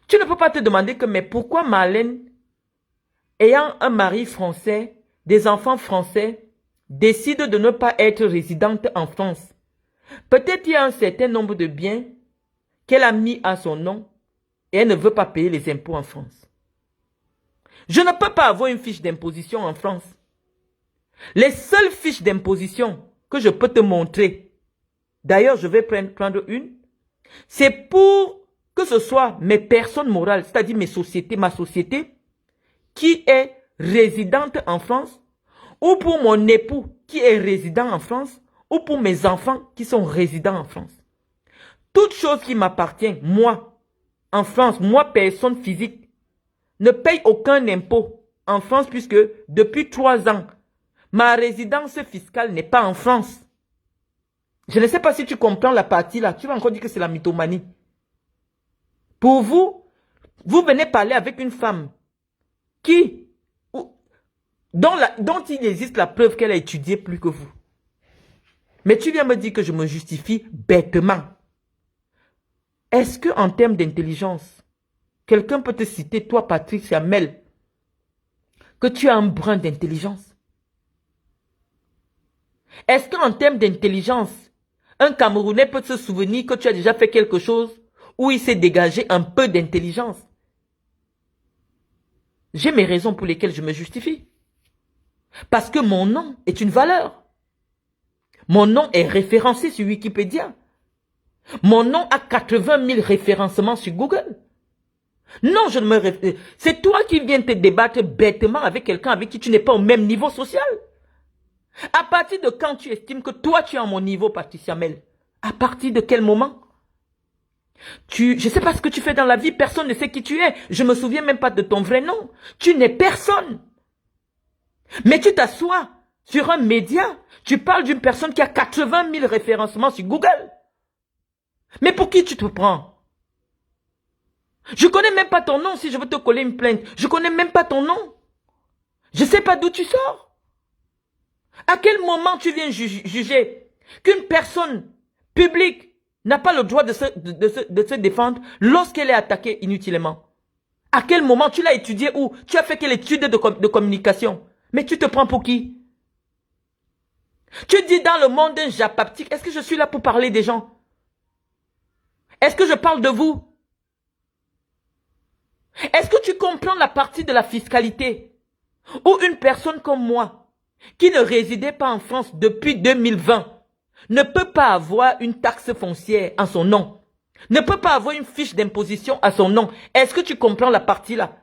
Tu ne peux pas te demander que, mais pourquoi Marlène, ayant un mari français, des enfants français, décide de ne pas être résidente en France? Peut-être il y a un certain nombre de biens qu'elle a mis à son nom et elle ne veut pas payer les impôts en France. Je ne peux pas avoir une fiche d'imposition en France. Les seules fiches d'imposition que je peux te montrer, d'ailleurs je vais prendre une, c'est pour que ce soit mes personnes morales, c'est-à-dire mes sociétés, ma société, qui est résidente en France, ou pour mon époux qui est résident en France, ou pour mes enfants qui sont résidents en France. Toute chose qui m'appartient, moi, en France, moi, personne physique, ne paye aucun impôt en France puisque depuis 3 ans, ma résidence fiscale n'est pas en France. Je ne sais pas si tu comprends la partie là. Tu vas encore dire que c'est la mythomanie. Pour vous, vous venez parler avec une femme dont il existe la preuve qu'elle a étudié plus que vous. Mais tu viens me dire que je me justifie bêtement. Est-ce qu'en termes d'intelligence, quelqu'un peut te citer, toi, Patricia Mel, que tu as un brin d'intelligence? Est-ce qu'en termes d'intelligence, un Camerounais peut se souvenir que tu as déjà fait quelque chose où il s'est dégagé un peu d'intelligence? J'ai mes raisons pour lesquelles je me justifie. Parce que mon nom est une valeur. Mon nom est référencé sur Wikipédia. Mon nom a 80 000 référencements sur Google. Non, je ne me... C'est toi qui viens te débattre bêtement avec quelqu'un avec qui tu n'es pas au même niveau social. À partir de quand tu estimes que toi tu es à mon niveau, Patricia Mel? À partir de quel moment? Je ne sais pas ce que tu fais dans la vie, personne ne sait qui tu es. Je ne me souviens même pas de ton vrai nom. Tu n'es personne. Mais tu t'assois sur un média, tu parles d'une personne qui a 80 000 référencements sur Google. Mais pour qui tu te prends? Je ne connais même pas ton nom si je veux te coller une plainte. Je ne connais même pas ton nom. Je ne sais pas d'où tu sors. À quel moment tu viens juger qu'une personne publique n'a pas le droit de se défendre lorsqu'elle est attaquée inutilement? À quel moment tu l'as étudié où? Tu as fait quelle étude de communication? Mais tu te prends pour qui? Tu dis dans le monde japaptique, est-ce que je suis là pour parler des gens? Est-ce que je parle de vous? Est-ce que tu comprends la partie de la fiscalité où une personne comme moi, qui ne résidait pas en France depuis 2020, ne peut pas avoir une taxe foncière en son nom, ne peut pas avoir une fiche d'imposition à son nom? Est-ce que tu comprends la partie là?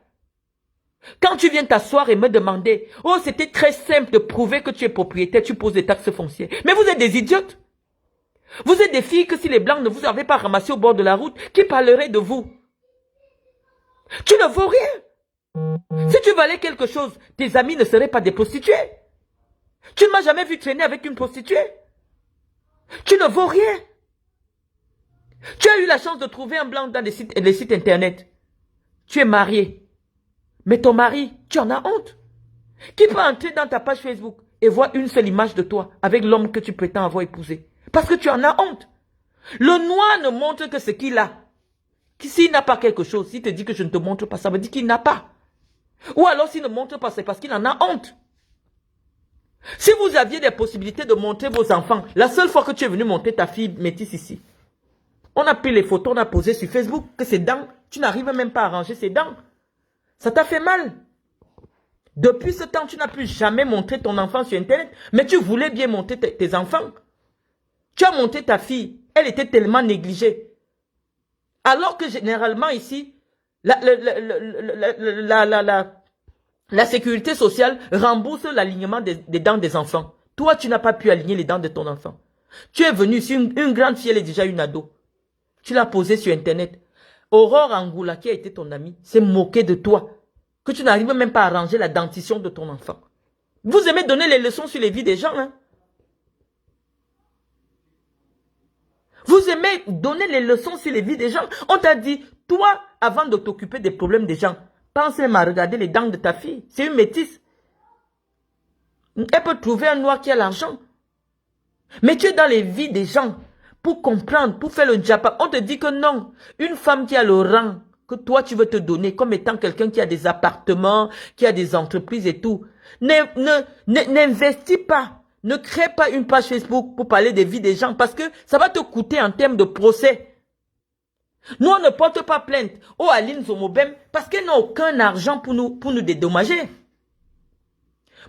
Quand tu viens t'asseoir et me demander, oh c'était très simple de prouver que tu es propriétaire, tu poses des taxes foncières. Mais vous êtes des idiotes. Vous êtes des filles que si les blancs ne vous avaient pas ramassé au bord de la route, qui parleraient de vous? Tu ne vaux rien. Si tu valais quelque chose, tes amis ne seraient pas des prostituées. Tu ne m'as jamais vu traîner avec une prostituée. Tu ne vaux rien. Tu as eu la chance de trouver un blanc dans les sites internet. Tu es marié. Mais ton mari, tu en as honte. Qui peut entrer dans ta page Facebook et voir une seule image de toi avec l'homme que tu prétends avoir épousé? Parce que tu en as honte. Le noir ne montre que ce qu'il a. S'il n'a pas quelque chose, s'il te dit que je ne te montre pas, ça veut dire qu'il n'a pas. Ou alors s'il ne montre pas, c'est parce qu'il en a honte. Si vous aviez des possibilités de montrer vos enfants, la seule fois que tu es venu montrer ta fille métisse ici, on a pris les photos, on a posé sur Facebook que ses dents, tu n'arrives même pas à ranger ses dents. Ça t'a fait mal. Depuis ce temps, tu n'as plus jamais montré ton enfant sur Internet. Mais tu voulais bien montrer tes enfants. Tu as montré ta fille. Elle était tellement négligée. Alors que généralement ici, la sécurité sociale rembourse l'alignement des dents des enfants. Toi, tu n'as pas pu aligner les dents de ton enfant. Tu es venu ici, une grande fille, elle est déjà une ado. Tu l'as posée sur Internet. Aurore Angoula, qui a été ton amie, s'est moquée de toi. Que tu n'arrives même pas à ranger la dentition de ton enfant. Vous aimez donner les leçons sur les vies des gens, hein? Vous aimez donner les leçons sur les vies des gens. On t'a dit, toi, avant de t'occuper des problèmes des gens, pense même à regarder les dents de ta fille. C'est une métisse. Elle peut trouver un noir qui a l'argent. Mais tu es dans les vies des gens pour comprendre, pour faire le diapa. On te dit que non, une femme qui a le rang que toi tu veux te donner comme étant quelqu'un qui a des appartements, qui a des entreprises et tout, n'investis pas. Ne crée pas une page Facebook pour parler des vies des gens parce que ça va te coûter en termes de procès. Nous, on ne porte pas plainte au Aline Zomobem parce qu'elle n'a aucun argent pour nous dédommager.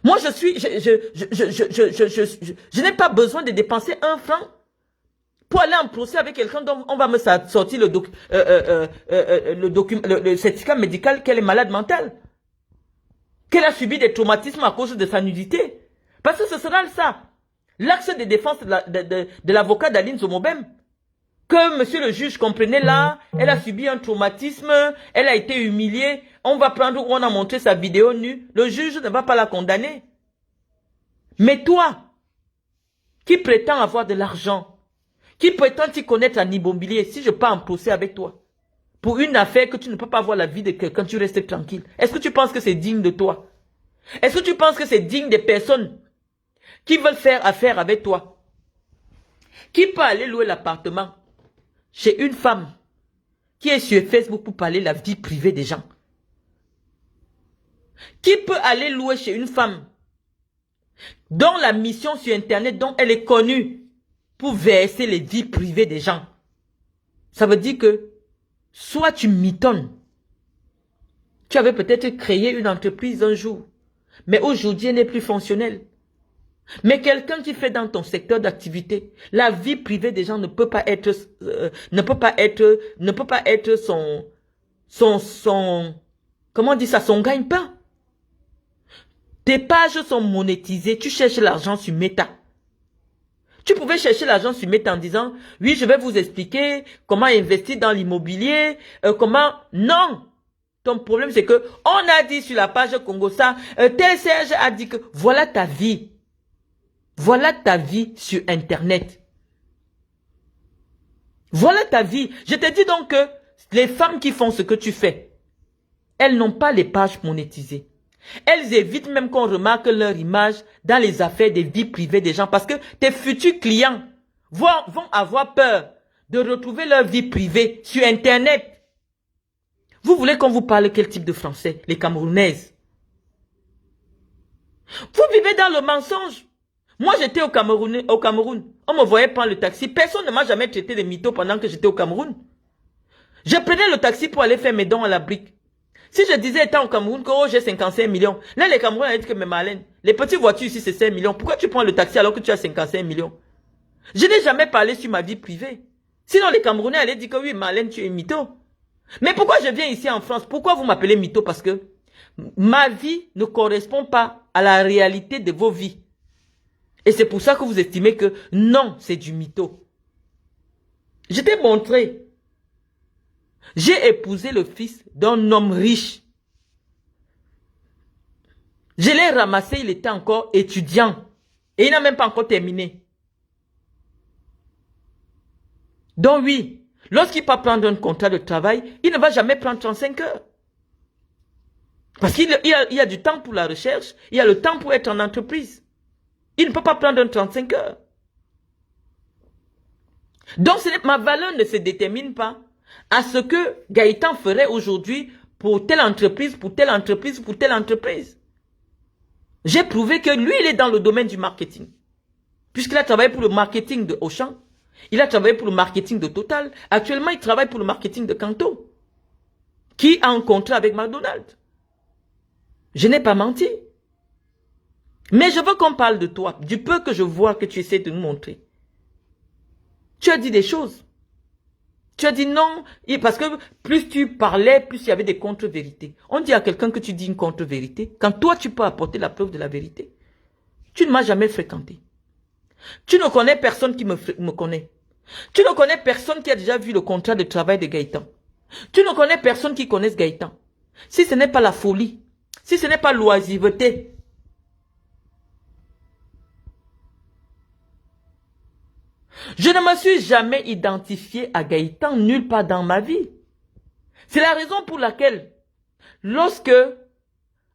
Moi, je n'ai pas besoin de dépenser un franc pour aller en procès avec quelqu'un dont on va me sortir le certificat médical qu'elle est malade mentale. Qu'elle a subi des traumatismes à cause de sa nudité. Parce que ce sera ça. L'axe de défense de l'avocat d'Aline Zomobem. Que monsieur le juge comprenait là, elle a subi un traumatisme, elle a été humiliée. On va prendre où on a montré sa vidéo nue. Le juge ne va pas la condamner. Mais toi, qui prétends avoir de l'argent, qui prétends t'y connaître en immobilier, si je pars en procès avec toi, pour une affaire que tu ne peux pas voir la vie de quelqu'un, tu restes tranquille. Est-ce que tu penses que c'est digne de toi? Est-ce que tu penses que c'est digne des personnes qui veulent faire affaire avec toi? Qui peut aller louer l'appartement chez une femme qui est sur Facebook pour parler de la vie privée des gens? Qui peut aller louer chez une femme dont la mission sur Internet, dont elle est connue pour verser les vies privées des gens? Ça veut dire que soit tu mitonnes, tu avais peut-être créé une entreprise un jour, mais aujourd'hui elle n'est plus fonctionnelle. Mais quelqu'un qui fait dans ton secteur d'activité, la vie privée des gens ne peut pas être, comment on dit ça, son gagne-pain. Tes pages sont monétisées, tu cherches l'argent sur Meta. Tu pouvais chercher l'argent sur Meta en disant, oui, je vais vous expliquer comment investir dans l'immobilier, comment... Non! Ton problème, c'est que on a dit sur la page Congo ça, tel Serge a dit que voilà ta vie. Voilà ta vie sur Internet. Voilà ta vie. Je te dis donc que les femmes qui font ce que tu fais, elles n'ont pas les pages monétisées. Elles évitent même qu'on remarque leur image dans les affaires des vies privées des gens parce que tes futurs clients vont avoir peur de retrouver leur vie privée sur Internet. Vous voulez qu'on vous parle quel type de français? Les Camerounaises. Vous vivez dans le mensonge. Moi, j'étais au Cameroun. On me voyait prendre le taxi. Personne ne m'a jamais traité de mytho pendant que j'étais au Cameroun. Je prenais le taxi pour aller faire mes dons à la brique. Si je disais, étant au Cameroun, que oh, j'ai 55 millions, là, les Camerounais disent que, mais Marlène, les petites voitures ici, c'est 5 millions. Pourquoi tu prends le taxi alors que tu as 55 millions? Je n'ai jamais parlé sur ma vie privée. Sinon, les Camerounais allaient dire que oui, Marlène, tu es mytho. Mais pourquoi je viens ici en France? Pourquoi vous m'appelez mytho? Parce que ma vie ne correspond pas à la réalité de vos vies. Et c'est pour ça que vous estimez que non, c'est du mytho. Je t'ai montré. J'ai épousé le fils d'un homme riche. Je l'ai ramassé, il était encore étudiant. Et il n'a même pas encore terminé. Donc oui, lorsqu'il va prendre un contrat de travail, il ne va jamais prendre 35 heures. Parce qu'il y a du temps pour la recherche, il y a le temps pour être en entreprise. Il ne peut pas prendre un 35 heures. Donc ma valeur ne se détermine pas à ce que Gaëtan ferait aujourd'hui pour telle entreprise, pour telle entreprise, pour telle entreprise. J'ai prouvé que lui, il est dans le domaine du marketing. Puisqu'il a travaillé pour le marketing de Auchan, il a travaillé pour le marketing de Total. Actuellement, il travaille pour le marketing de Kanto, qui a un contrat avec McDonald's. Je n'ai pas menti. Mais je veux qu'on parle de toi, du peu que je vois que tu essaies de nous montrer. Tu as dit des choses. Tu as dit non, parce que plus tu parlais, plus il y avait des contre-vérités. On dit à quelqu'un que tu dis une contre-vérité, quand toi tu peux apporter la preuve de la vérité. Tu ne m'as jamais fréquenté. Tu ne connais personne qui me connaît. Tu ne connais personne qui a déjà vu le contrat de travail de Gaëtan. Tu ne connais personne qui connaisse Gaëtan. Si ce n'est pas la folie, si ce n'est pas l'oisiveté, je ne me suis jamais identifié à Gaëtan nulle part dans ma vie. C'est la raison pour laquelle, lorsque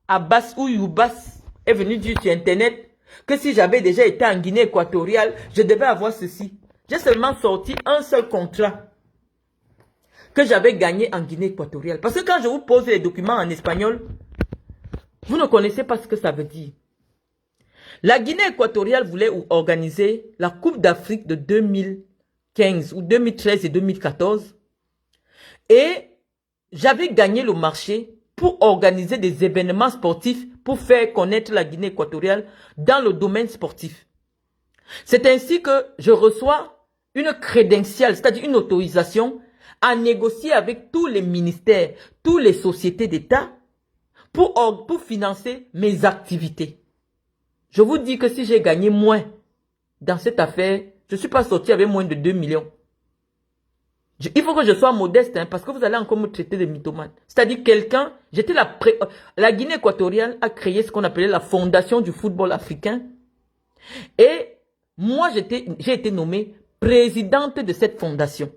Abbas ou Youbas est venu dire sur Internet que si j'avais déjà été en Guinée équatoriale, je devais avoir ceci. J'ai seulement sorti un seul contrat que j'avais gagné en Guinée équatoriale. Parce que quand je vous pose les documents en espagnol, vous ne connaissez pas ce que ça veut dire. La Guinée équatoriale voulait organiser la Coupe d'Afrique de 2015 ou 2013 et 2014. Et j'avais gagné le marché pour organiser des événements sportifs pour faire connaître la Guinée équatoriale dans le domaine sportif. C'est ainsi que je reçois une crédentiale, c'est-à-dire une autorisation à négocier avec tous les ministères, toutes les sociétés d'État pour financer mes activités. Je vous dis que si j'ai gagné moins dans cette affaire, je ne suis pas sorti avec moins de 2 millions. Il faut que je sois modeste, hein, parce que vous allez encore me traiter de mythomane. C'est-à-dire quelqu'un, la Guinée équatoriale a créé ce qu'on appelait la Fondation du football africain. Et moi, j'ai été nommée présidente de cette fondation.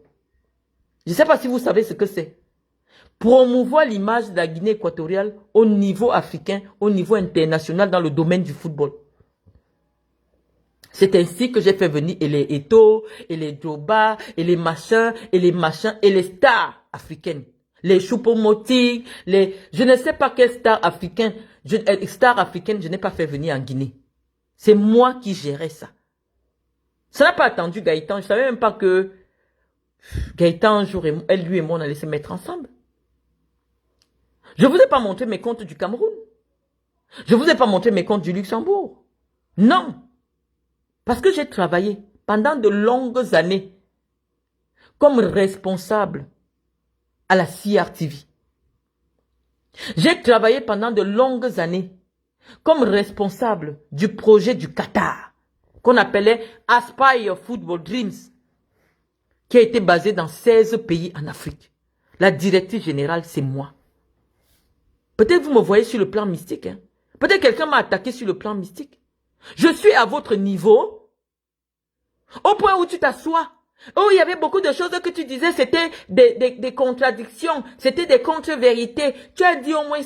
Je ne sais pas si vous savez ce que c'est. Promouvoir l'image de la Guinée équatoriale au niveau africain, au niveau international dans le domaine du football. C'est ainsi que j'ai fait venir et les Eto'o, et les Djoba, et les machins, et les stars africaines. Les Choupo-Moting, je ne sais pas quelle star africaine, je n'ai pas fait venir en Guinée. C'est moi qui gérais ça. Ça n'a pas attendu Gaëtan. Je ne savais même pas que Gaëtan, un jour, lui et moi, on allait se mettre ensemble. Je ne vous ai pas montré mes comptes du Cameroun. Je ne vous ai pas montré mes comptes du Luxembourg. Non. Parce que j'ai travaillé pendant de longues années comme responsable à la CRTV. J'ai travaillé pendant de longues années comme responsable du projet du Qatar, qu'on appelait Aspire Football Dreams, qui a été basé dans 16 pays en Afrique. La directrice générale, c'est moi. Peut-être vous me voyez sur le plan mystique. Hein? Peut-être quelqu'un m'a attaqué sur le plan mystique. Je suis à votre niveau, au point où tu t'assois. Oh, il y avait beaucoup de choses que tu disais, c'était des contradictions, c'était des contre-vérités. Tu as dit au moins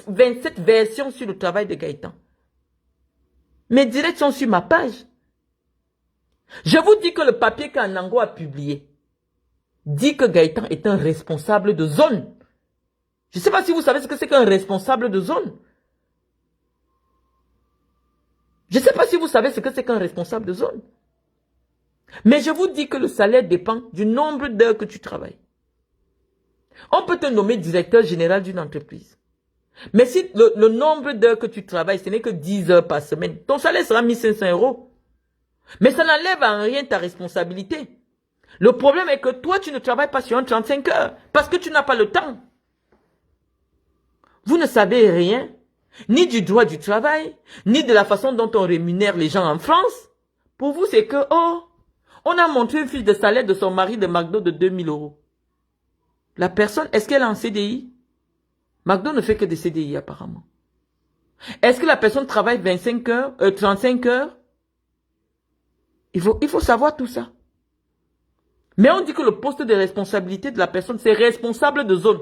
27 versions sur le travail de Gaëtan. Mes directs sont sur ma page. Je vous dis que le papier qu'Anango a publié dit que Gaëtan est un responsable de zone. Je ne sais pas si vous savez ce que c'est qu'un responsable de zone. Je ne sais pas si vous savez ce que c'est qu'un responsable de zone. Mais je vous dis que le salaire dépend du nombre d'heures que tu travailles. On peut te nommer directeur général d'une entreprise. Mais si le nombre d'heures que tu travailles, ce n'est que 10 heures par semaine, ton salaire sera 1500 euros. Mais ça n'enlève en rien ta responsabilité. Le problème est que toi, tu ne travailles pas sur un 35 heures parce que tu n'as pas le temps. Vous ne savez rien, ni du droit du travail, ni de la façon dont on rémunère les gens en France. Pour vous, c'est que, oh, on a montré une fiche de salaire de son mari de McDo de 2000 euros. La personne, est-ce qu'elle est en CDI? McDo ne fait que des CDI apparemment. Est-ce que la personne travaille 25 heures, 35 heures? Il faut savoir tout ça. Mais on dit que le poste de responsabilité de la personne, c'est responsable de zone.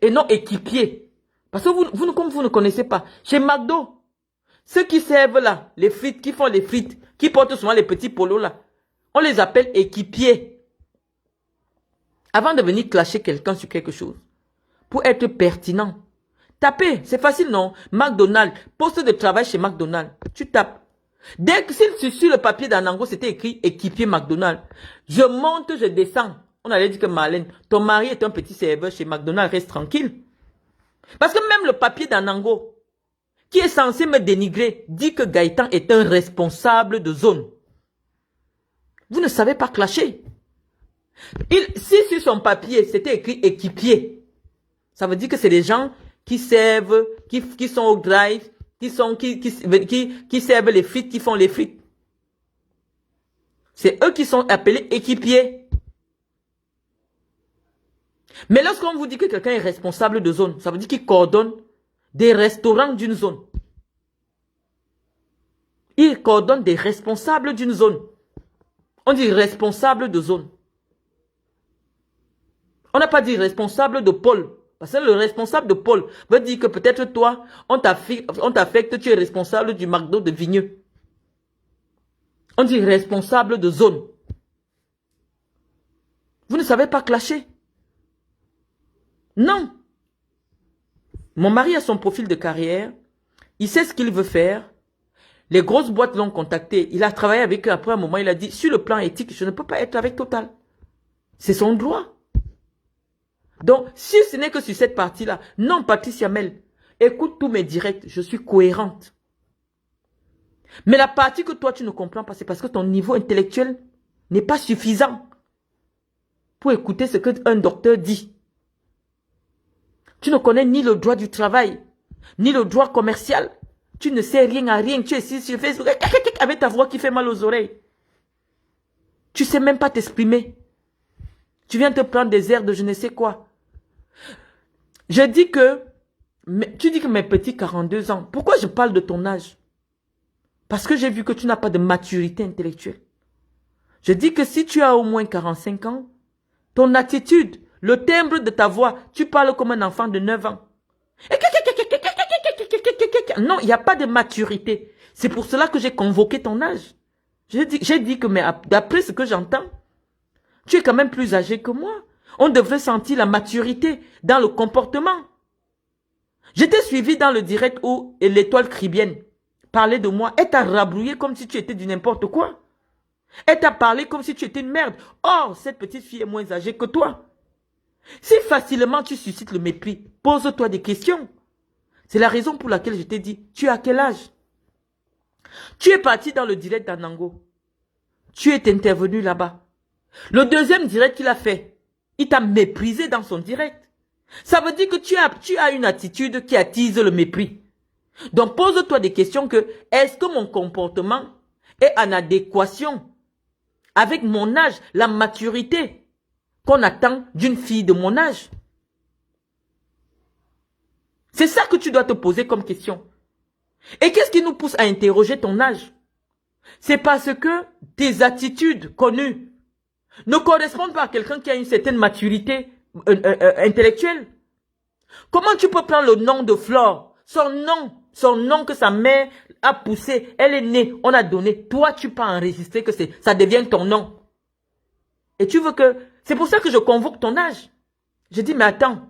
Et non équipier. Parce que comme vous ne connaissez pas, chez McDo, ceux qui servent là, les frites, qui font les frites, qui portent souvent les petits polos là, on les appelle équipiers. Avant de venir clasher quelqu'un sur quelque chose, pour être pertinent, tapez, c'est facile non? McDonald's, poste de travail chez McDonald's, tu tapes. Dès que sur le papier d'Anango, c'était écrit équipier McDonald's. Je monte, je descends. On allait dire que Marlène, ton mari est un petit serveur chez McDonald's, reste tranquille. Parce que même le papier d'Anango, qui est censé me dénigrer, dit que Gaëtan est un responsable de zone. Vous ne savez pas clasher. Si sur son papier, c'était écrit équipier, ça veut dire que c'est des gens qui servent, qui sont au drive, qui servent les frites, qui font les frites. C'est eux qui sont appelés équipiers. Mais lorsqu'on vous dit que quelqu'un est responsable de zone, ça veut dire qu'il coordonne des restaurants d'une zone. Il coordonne des responsables d'une zone. On dit responsable de zone. On n'a pas dit responsable de pôle. Parce que le responsable de pôle veut dire que peut-être toi, on t'affecte, tu es responsable du McDo de Vigneux. On dit responsable de zone. Vous ne savez pas clasher. Non. Mon mari a son profil de carrière. Il sait ce qu'il veut faire. Les grosses boîtes l'ont contacté. Il a travaillé avec eux. Après un moment, il a dit, sur le plan éthique, je ne peux pas être avec Total. C'est son droit. Donc, si ce n'est que sur cette partie-là, non, Patricia Mel, écoute tous mes directs, je suis cohérente. Mais la partie que toi, tu ne comprends pas, c'est parce que ton niveau intellectuel n'est pas suffisant pour écouter ce qu'un docteur dit. Tu ne connais ni le droit du travail, ni le droit commercial. Tu ne sais rien à rien. Tu es ici sur Facebook avec ta voix qui fait mal aux oreilles. Tu ne sais même pas t'exprimer. Tu viens te prendre des airs de je ne sais quoi. Tu dis que mes petits 42 ans, pourquoi je parle de ton âge? Parce que j'ai vu que tu n'as pas de maturité intellectuelle. Je dis que si tu as au moins 45 ans, ton attitude, le timbre de ta voix, tu parles comme un enfant de 9 ans. Non, il n'y a pas de maturité. C'est pour cela que j'ai convoqué ton âge. J'ai dit que, mais d'après ce que j'entends, tu es quand même plus âgé que moi. On devrait sentir la maturité dans le comportement. Je t'ai suivi dans le direct où l'étoile cribienne parlait de moi. Elle t'a rabrouillé comme si tu étais du n'importe quoi. Elle t'a parlé comme si tu étais une merde. Or, cette petite fille est moins âgée que toi. Si facilement tu suscites le mépris, pose-toi des questions. C'est la raison pour laquelle je t'ai dit, tu as quel âge? Tu es parti dans le direct d'Anango. Tu es intervenu là-bas. Le deuxième direct qu'il a fait, il t'a méprisé dans son direct. Ça veut dire que tu as une attitude qui attise le mépris. Donc pose-toi des questions que, est-ce que mon comportement est en adéquation avec mon âge, la maturité qu'on attend d'une fille de mon âge? C'est ça que tu dois te poser comme question. Et qu'est-ce qui nous pousse à interroger ton âge? C'est parce que tes attitudes connues ne correspondent pas à quelqu'un qui a une certaine maturité intellectuelle. Comment tu peux prendre le nom de Flore, son nom que sa mère a poussé, elle est née, on a donné, toi tu peux enregistrer que ça devient ton nom. Et tu veux que... C'est pour ça que je convoque ton âge. Je dis, mais attends,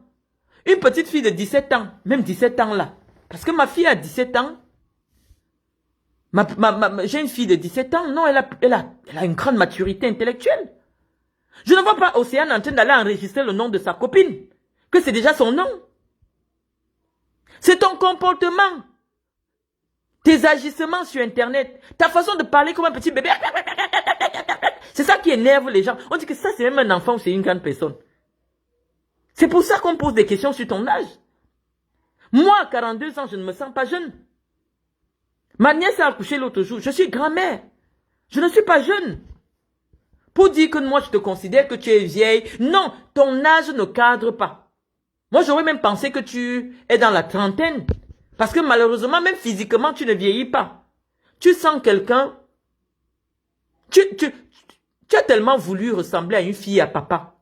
une petite fille de 17 ans, même 17 ans là, parce que ma fille a 17 ans, J'ai une fille de 17 ans. Non, elle a une grande maturité intellectuelle. Je ne vois pas Océane en train d'aller enregistrer le nom de sa copine. Que c'est déjà son nom. C'est ton comportement. Tes agissements sur Internet. Ta façon de parler comme un petit bébé. C'est ça qui énerve les gens. On dit que ça, c'est même un enfant ou c'est une grande personne. C'est pour ça qu'on pose des questions sur ton âge. Moi, à 42 ans, je ne me sens pas jeune. Ma nièce a accouché l'autre jour. Je suis grand-mère. Je ne suis pas jeune. Pour dire que moi, je te considère que tu es vieille. Non, ton âge ne cadre pas. Moi, j'aurais même pensé que tu es dans la trentaine. Parce que malheureusement, même physiquement, tu ne vieillis pas. Tu sens quelqu'un. Tu as tellement voulu ressembler à une fille à papa.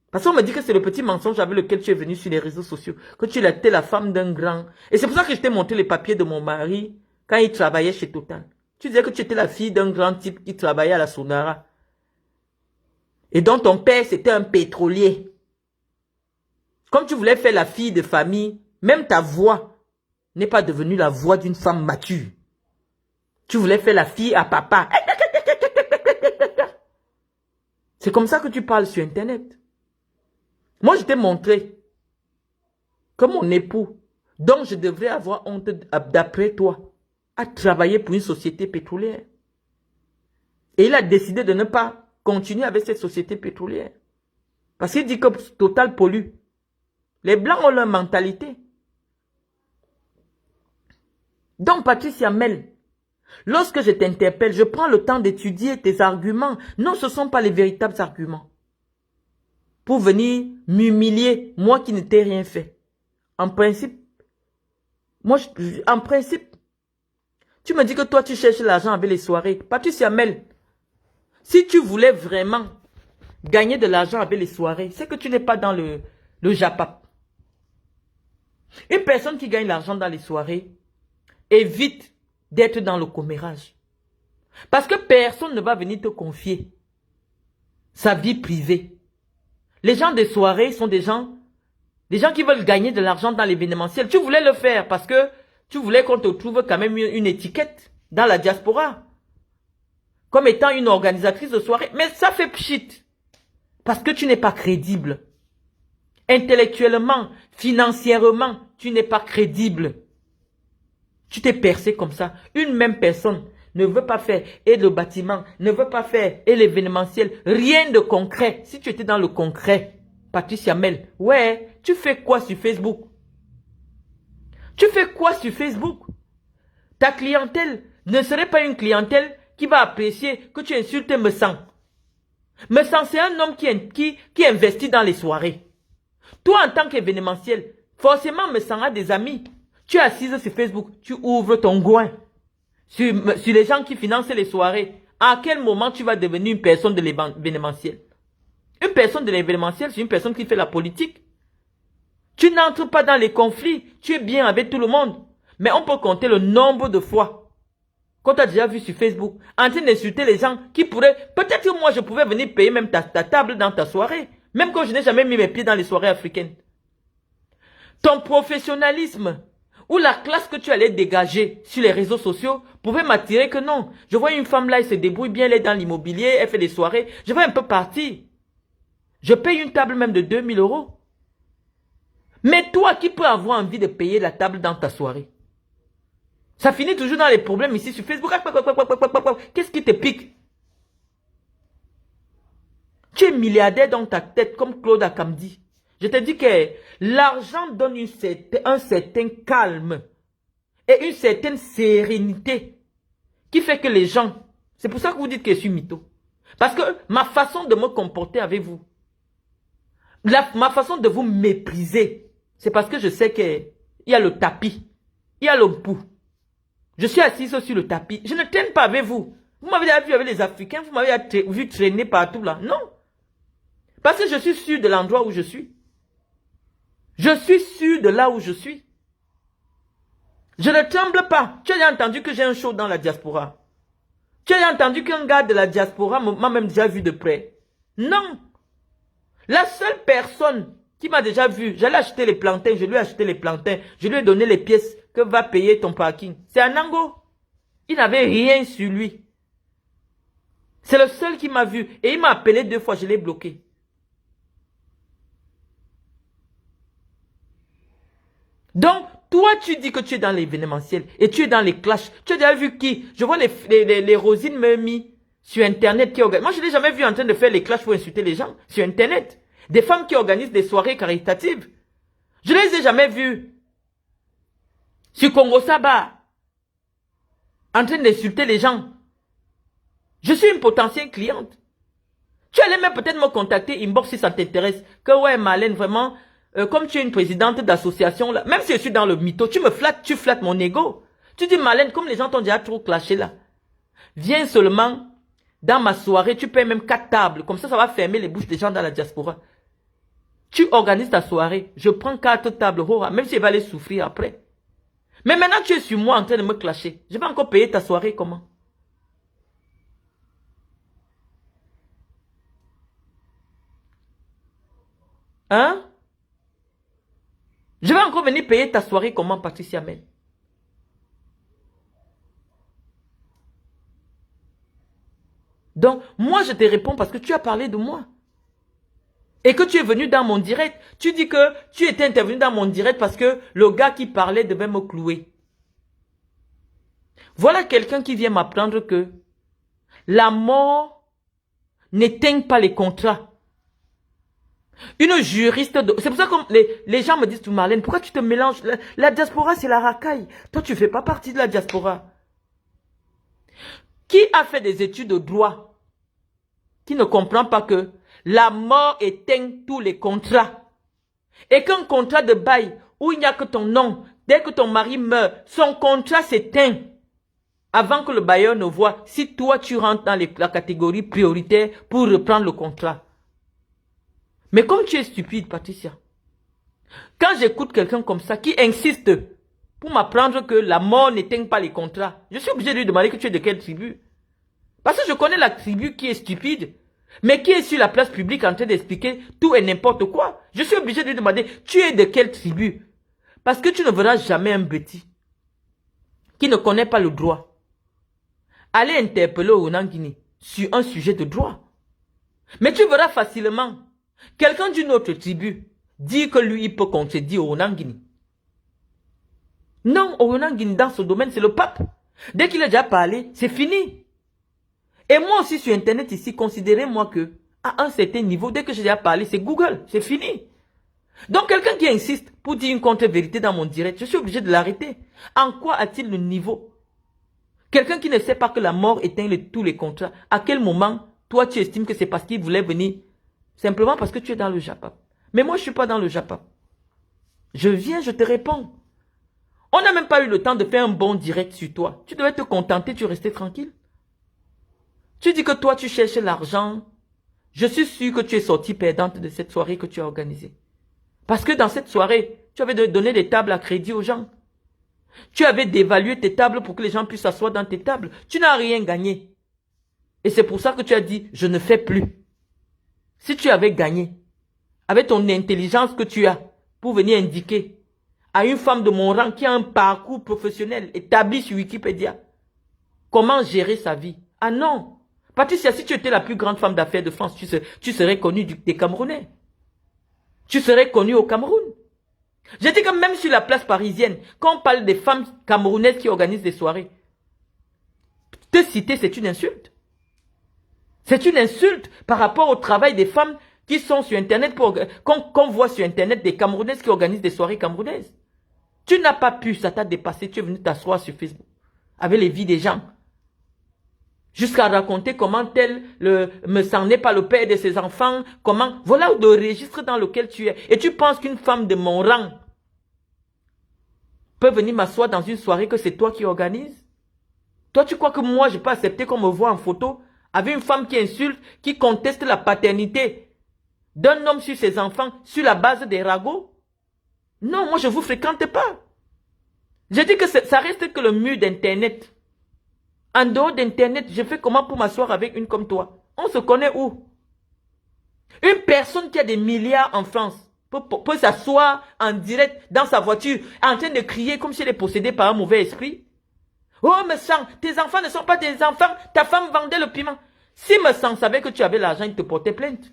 Parce qu'on me dit que c'est le petit mensonge avec lequel tu es venu sur les réseaux sociaux. Que tu étais la femme d'un grand. Et c'est pour ça que je t'ai montré les papiers de mon mari quand il travaillait chez Total. Tu disais que tu étais la fille d'un grand type qui travaillait à la Sonara. Et dont ton père, c'était un pétrolier. Comme tu voulais faire la fille de famille, même ta voix n'est pas devenue la voix d'une femme mature. Tu voulais faire la fille à papa. C'est comme ça que tu parles sur Internet. Moi, je t'ai montré que mon époux, dont je devrais avoir honte d'après toi, a travaillé pour une société pétrolière. Et il a décidé de ne pas continuer avec cette société pétrolière. Parce qu'il dit que Total pollue. Les Blancs ont leur mentalité. Donc, Patricia Mel, lorsque je t'interpelle, je prends le temps d'étudier tes arguments. Non, ce ne sont pas les véritables arguments. Pour venir m'humilier, moi qui ne t'ai rien fait. En principe, tu me dis que toi, tu cherches l'argent avec les soirées. Patricia Mel, si tu voulais vraiment gagner de l'argent avec les soirées, c'est que tu n'es pas dans le Japap. Une personne qui gagne l'argent dans les soirées évite d'être dans le commérage. Parce que personne ne va venir te confier sa vie privée. Les gens des soirées sont des gens qui veulent gagner de l'argent dans l'événementiel. Tu voulais le faire parce que tu voulais qu'on te trouve quand même une étiquette dans la diaspora. Comme étant une organisatrice de soirée. Mais ça fait pchit. Parce que tu n'es pas crédible. Intellectuellement, financièrement, tu n'es pas crédible. Tu t'es percé comme ça. Une même personne ne veut pas faire et le bâtiment, ne veut pas faire et l'événementiel. Rien de concret. Si tu étais dans le concret, Patricia Mel, ouais, tu fais quoi sur Facebook? Tu fais quoi sur Facebook? Ta clientèle ne serait pas une clientèle qui va apprécier que tu insultes Messang. Messang, c'est un homme qui investit dans les soirées. Toi, en tant qu'événementiel, forcément, Messang a des amis. Tu es assise sur Facebook, tu ouvres ton groin sur les gens qui financent les soirées. À quel moment tu vas devenir une personne de l'événementiel? Une personne de l'événementiel, c'est une personne qui fait la politique. Tu n'entres pas dans les conflits, tu es bien avec tout le monde. Mais on peut compter le nombre de fois qu'on t'a déjà vu sur Facebook en train d'insulter les gens qui pourraient... Peut-être que moi, je pouvais venir payer même ta table dans ta soirée. Même quand je n'ai jamais mis mes pieds dans les soirées africaines. Ton professionnalisme ou la classe que tu allais dégager sur les réseaux sociaux pouvait m'attirer que non. Je vois une femme là, elle se débrouille bien, elle est dans l'immobilier, elle fait des soirées. Je vais un peu partir. Je paye une table même de 2000 €. Mais toi qui peux avoir envie de payer la table dans ta soirée? Ça finit toujours dans les problèmes ici sur Facebook. Qu'est-ce qui te pique? Tu es milliardaire dans ta tête comme Claude Akamdi. Je te dis que l'argent donne un certain calme et une certaine sérénité qui fait que les gens... C'est pour ça que vous dites que je suis mytho. Parce que ma façon de me comporter avec vous, ma façon de vous mépriser, c'est parce que je sais qu'il y a le tapis, il y a le bout. Je suis assise sur le tapis. Je ne traîne pas avec vous. Vous m'avez déjà vu avec les Africains, vous m'avez vu traîner partout là. Non. Parce que je suis sûr de l'endroit où je suis. Je suis sûr de là où je suis. Je ne tremble pas. Tu as déjà entendu que j'ai un show dans la diaspora? Tu as déjà entendu qu'un gars de la diaspora m'a même déjà vu de près? Non. La seule personne qui m'a déjà vu, j'allais acheter les plantains, je lui ai acheté les plantains, je lui ai donné les pièces que va payer ton parking. C'est Anango. Il n'avait rien sur lui. C'est le seul qui m'a vu. Et il m'a appelé 2 fois, je l'ai bloqué. Donc, toi, tu dis que tu es dans l'événementiel et tu es dans les clashs. Tu as déjà vu qui? Je vois les Rosines me mis sur Internet qui organisent. Moi, je ne l'ai jamais vu en train de faire les clashs pour insulter les gens sur Internet. Des femmes qui organisent des soirées caritatives. Je ne les ai jamais vues sur Congo Saba en train d'insulter les gens. Je suis une potentielle cliente. Tu allais même peut-être me contacter inbox si ça t'intéresse. Que ouais, Marlène, vraiment, comme tu es une présidente d'association, là, même si je suis dans le mytho, tu me flattes, tu flattes mon ego. Tu dis, Marlène, comme les gens t'ont déjà trop clashé là, viens seulement dans ma soirée, tu payes même 4 tables. Comme ça va fermer les bouches des gens dans la diaspora. Tu organises ta soirée, je prends 4 tables, même si je vais aller souffrir après. Mais maintenant, tu es sur moi en train de me clasher. Je vais encore payer ta soirée comment? Hein? Je vais encore venir payer ta soirée comment, Patricia Mel? Donc, moi, je te réponds parce que tu as parlé de moi. Et que tu es venu dans mon direct. Tu dis que tu étais intervenu dans mon direct parce que le gars qui parlait devait me clouer. Voilà quelqu'un qui vient m'apprendre que la mort n'éteint pas les contrats. Une juriste, c'est pour ça que les gens me disent, Marlène, pourquoi tu te mélanges? La diaspora, c'est la racaille. Toi, tu ne fais pas partie de la diaspora. Qui a fait des études de droit, qui ne comprend pas que la mort éteint tous les contrats. Et qu'un contrat de bail, où il n'y a que ton nom, dès que ton mari meurt, son contrat s'éteint. Avant que le bailleur ne voie si toi tu rentres dans la catégorie prioritaire pour reprendre le contrat. Mais comme tu es stupide, Patricia, quand j'écoute quelqu'un comme ça qui insiste pour m'apprendre que la mort n'éteint pas les contrats, je suis obligé de lui demander que tu es de quelle tribu. Parce que je connais la tribu qui est stupide, mais qui est sur la place publique en train d'expliquer tout et n'importe quoi. Je suis obligé de lui demander, tu es de quelle tribu? Parce que tu ne verras jamais un petit qui ne connaît pas le droit aller interpeller au Nangini sur un sujet de droit. Mais tu verras facilement quelqu'un d'une autre tribu dire que lui, il peut contredire au Nangini. Non, au Nangini, dans ce domaine, c'est le pape. Dès qu'il a déjà parlé, c'est fini. Et moi aussi sur Internet ici, considérez-moi que à un certain niveau, dès que j'ai déjà parlé, c'est Google, c'est fini. Donc quelqu'un qui insiste pour dire une contre-vérité dans mon direct, je suis obligé de l'arrêter. En quoi a-t-il le niveau? Quelqu'un qui ne sait pas que la mort éteint tous les contrats, à quel moment, toi, tu estimes que c'est parce qu'il voulait venir? Simplement parce que tu es dans le Japon. Mais moi, je ne suis pas dans le Japon. Je viens, je te réponds. On n'a même pas eu le temps de faire un bon direct sur toi. Tu devais te contenter, tu restais tranquille. Tu dis que toi, tu cherches l'argent. Je suis sûr que tu es sortie perdante de cette soirée que tu as organisée. Parce que dans cette soirée, tu avais donné des tables à crédit aux gens. Tu avais dévalué tes tables pour que les gens puissent s'asseoir dans tes tables. Tu n'as rien gagné. Et c'est pour ça que tu as dit, je ne fais plus. Si tu avais gagné, avec ton intelligence que tu as, pour venir indiquer à une femme de mon rang qui a un parcours professionnel établi sur Wikipédia, comment gérer sa vie. Ah non. Patricia, si tu étais la plus grande femme d'affaires de France, tu serais connue des Camerounais. Tu serais connue au Cameroun. J'ai dit que même sur la place parisienne, quand on parle des femmes camerounaises qui organisent des soirées, te citer, c'est une insulte. C'est une insulte par rapport au travail des femmes qui sont sur Internet, qu'on voit sur Internet des Camerounaises qui organisent des soirées camerounaises. Tu n'as pas pu, ça t'a dépassé, tu es venu t'asseoir sur Facebook avec les vies des gens. Jusqu'à raconter comment tel me s'en est pas le père de ses enfants, comment, voilà le registre dans lequel tu es. Et tu penses qu'une femme de mon rang peut venir m'asseoir dans une soirée que c'est toi qui organises? Toi, tu crois que moi, je peux accepter qu'on me voit en photo avec une femme qui insulte, qui conteste la paternité d'un homme sur ses enfants sur la base des ragots? Non, moi, je ne vous fréquente pas. Je dis que ça reste que le mur d'Internet. En dehors d'Internet, je fais comment pour m'asseoir avec une comme toi? On se connaît où? Une personne qui a des milliards en France peut s'asseoir en direct dans sa voiture en train de crier comme si elle est possédée par un mauvais esprit? Oh, me sang, tes enfants ne sont pas tes enfants, ta femme vendait le piment. Si me sang savait que tu avais l'argent, il te portait plainte.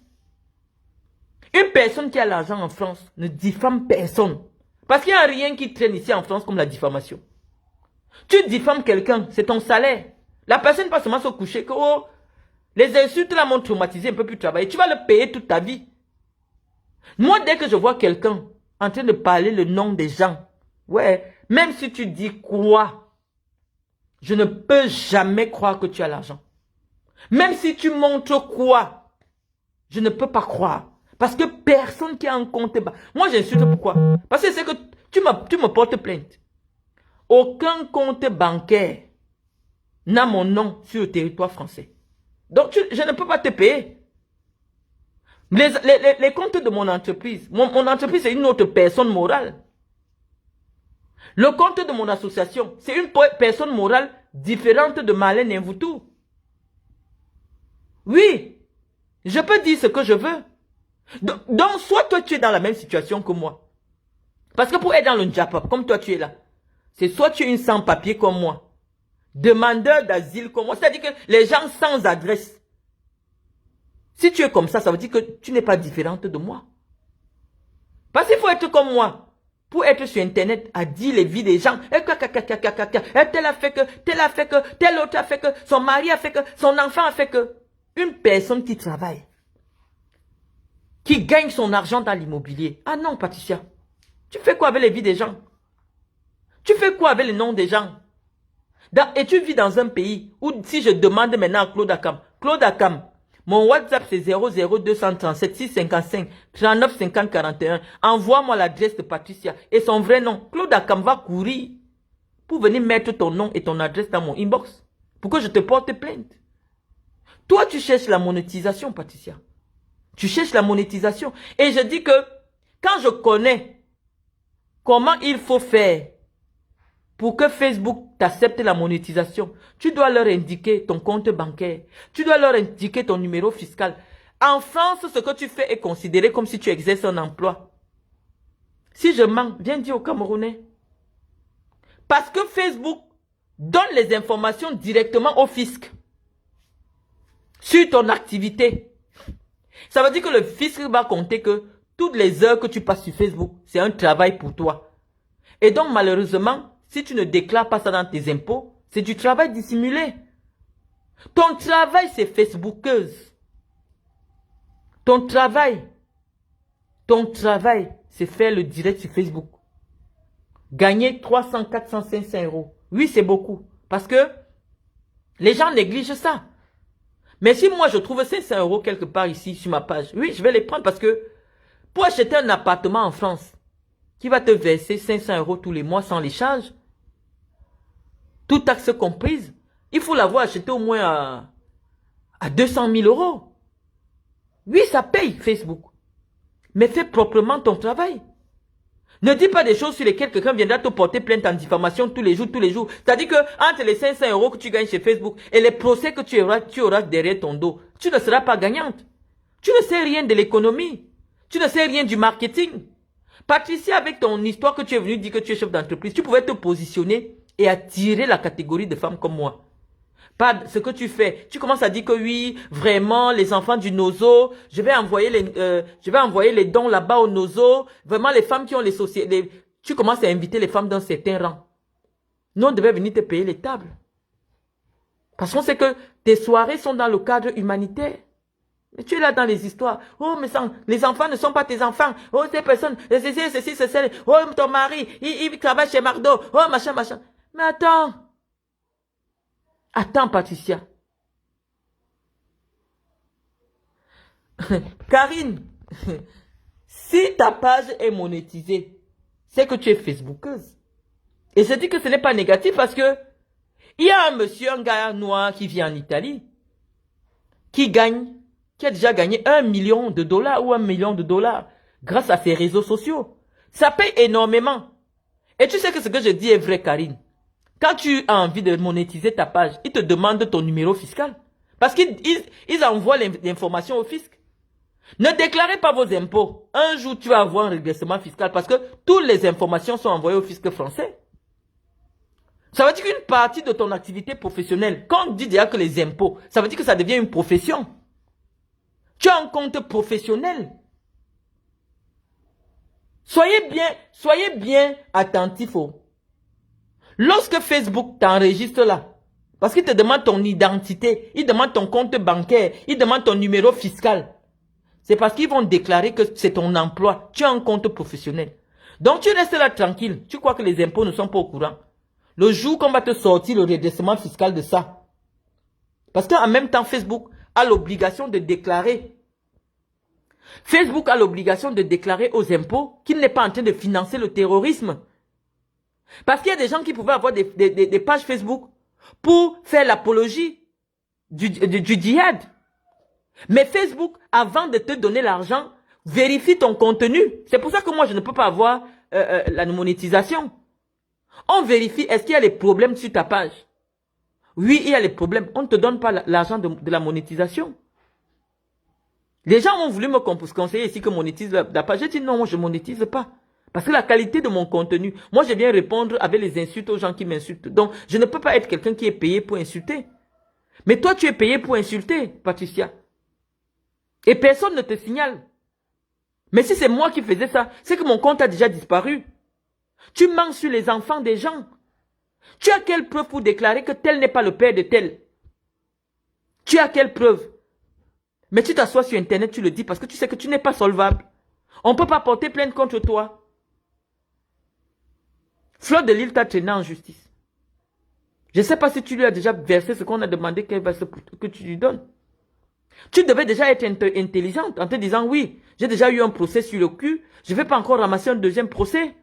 Une personne qui a l'argent en France ne diffame personne. Parce qu'il n'y a rien qui traîne ici en France comme la diffamation. Tu diffames quelqu'un, c'est ton salaire. La personne ne peut pas seulement se coucher que oh, les insultes là m'ont traumatisé, un peu plus travailler. Tu vas le payer toute ta vie. Moi, dès que je vois quelqu'un en train de parler le nom des gens, ouais, même si tu dis quoi, je ne peux jamais croire que tu as l'argent. Même si tu montres quoi, je ne peux pas croire. Parce que personne qui a un compte bancaire. Moi, j'insulte pourquoi? Parce que c'est que tu me portes plainte. Aucun compte bancaire n'a mon nom sur le territoire français. Donc, je ne peux pas te payer. Les comptes de mon entreprise. Mon entreprise, c'est une autre personne morale. Le compte de mon association, c'est une personne morale différente de Marlène Invoutou. Oui, je peux dire ce que je veux. Donc, soit toi, tu es dans la même situation que moi. Parce que pour être dans le Njapap, comme toi, tu es là, c'est soit tu es une sans-papier comme moi, demandeur d'asile comme moi, c'est-à-dire que les gens sans adresse. Si tu es comme ça veut dire que tu n'es pas différente de moi. Parce qu'il faut être comme moi. Pour être sur Internet, à dire les vies des gens. Tel a fait que, tel a fait que, tel autre a fait que, son mari a fait que, son enfant a fait que. Une personne qui travaille, qui gagne son argent dans l'immobilier. Ah non, Patricia. Tu fais quoi avec les vies des gens? Tu fais quoi avec les noms des gens? Et tu vis dans un pays où si je demande maintenant à Claude Akam, mon WhatsApp c'est 00237 655 39 50 41. Envoie-moi l'adresse de Patricia et son vrai nom. Claude Akam va courir pour venir mettre ton nom et ton adresse dans mon inbox. Pour que je te porte plainte. Toi, tu cherches la monétisation, Patricia. Tu cherches la monétisation. Et je dis que quand je connais comment il faut faire pour que Facebook t'accepte la monétisation, tu dois leur indiquer ton compte bancaire. Tu dois leur indiquer ton numéro fiscal. En France, ce que tu fais est considéré comme si tu exerces un emploi. Si je mens, viens dire aux Camerounais. Parce que Facebook donne les informations directement au fisc sur ton activité. Ça veut dire que le fisc va compter que toutes les heures que tu passes sur Facebook, c'est un travail pour toi. Et donc, malheureusement, si tu ne déclares pas ça dans tes impôts, c'est du travail dissimulé. Ton travail, c'est Facebookeuse. Ton travail, c'est faire le direct sur Facebook. Gagner 300, 400, 500 euros. Oui, c'est beaucoup. Parce que les gens négligent ça. Mais si moi, je trouve 500 euros quelque part ici sur ma page, oui, je vais les prendre parce que pour acheter un appartement en France qui va te verser 500 euros tous les mois sans les charges, toute taxe comprise, il faut l'avoir acheté au moins à 200 000 euros. Oui, ça paye Facebook. Mais fais proprement ton travail. Ne dis pas des choses sur lesquelles quelqu'un viendra te porter plainte en diffamation tous les jours. C'est-à-dire que entre les 500 euros que tu gagnes chez Facebook et les procès que tu auras derrière ton dos, tu ne seras pas gagnante. Tu ne sais rien de l'économie. Tu ne sais rien du marketing. Patricia, avec ton histoire que tu es venu dire que tu es chef d'entreprise, tu pouvais te positionner et attirer la catégorie de femmes comme moi. Pas ce que tu fais. Tu commences à dire que oui, vraiment, les enfants du Nozo, je vais envoyer les dons là-bas au Nozo. Vraiment, les femmes qui ont les sociétés. Tu commences à inviter les femmes d'un certain rang. Nous, on devait venir te payer les tables. Parce qu'on sait que tes soirées sont dans le cadre humanitaire. Mais tu es là dans les histoires. Oh, mais les enfants ne sont pas tes enfants. Oh, ces personnes, ceci, ceci. Oh, ton mari, il travaille chez Mardo. Oh, machin. Mais attends. Attends, Patricia. Karine, si ta page est monétisée, c'est que tu es Facebookeuse. Et je dis que ce n'est pas négatif parce que il y a un gars noir qui vit en Italie, qui a déjà gagné 1 million de dollars ou 1 million de dollars grâce à ses réseaux sociaux. Ça paye énormément. Et tu sais que ce que je dis est vrai, Karine. Quand tu as envie de monétiser ta page, ils te demandent ton numéro fiscal. Parce qu'ils envoient l'information au fisc. Ne déclarez pas vos impôts. Un jour, tu vas avoir un régressement fiscal parce que toutes les informations sont envoyées au fisc français. Ça veut dire qu'une partie de ton activité professionnelle, quand on dit déjà que les impôts, ça veut dire que ça devient une profession. Tu as un compte professionnel. Soyez bien attentifs. Lorsque Facebook t'enregistre là, parce qu'il te demande ton identité, il demande ton compte bancaire, il demande ton numéro fiscal, c'est parce qu'ils vont déclarer que c'est ton emploi. Tu as un compte professionnel. Donc tu restes là tranquille. Tu crois que les impôts ne sont pas au courant. Le jour qu'on va te sortir le redressement fiscal de ça. Parce qu'en même temps, Facebook a l'obligation de déclarer. Facebook a l'obligation de déclarer aux impôts qu'il n'est pas en train de financer le terrorisme. Parce qu'il y a des gens qui pouvaient avoir des pages Facebook pour faire l'apologie du djihad. Mais Facebook, avant de te donner l'argent, vérifie ton contenu. C'est pour ça que moi, je ne peux pas avoir la monétisation. On vérifie, est-ce qu'il y a des problèmes sur ta page? Oui, il y a des problèmes. On ne te donne pas l'argent de la monétisation. Les gens ont voulu me conseiller ici que monétise la page. J'ai dit non, moi je ne monétise pas. Parce que la qualité de mon contenu, moi je viens répondre avec les insultes aux gens qui m'insultent. Donc, je ne peux pas être quelqu'un qui est payé pour insulter. Mais toi, tu es payé pour insulter, Patricia. Et personne ne te signale. Mais si c'est moi qui faisais ça, c'est que mon compte a déjà disparu. Tu mens sur les enfants des gens. Tu as quelle preuve pour déclarer que tel n'est pas le père de tel? Tu as quelle preuve? Mais tu t'assois sur Internet, tu le dis parce que tu sais que tu n'es pas solvable. On ne peut pas porter plainte contre toi. Fleur de Lille t'a traîné en justice. Je ne sais pas si tu lui as déjà versé ce qu'on a demandé que tu lui donnes. Tu devais déjà être intelligente en te disant oui, j'ai déjà eu un procès sur le cul, je ne vais pas encore ramasser un deuxième procès.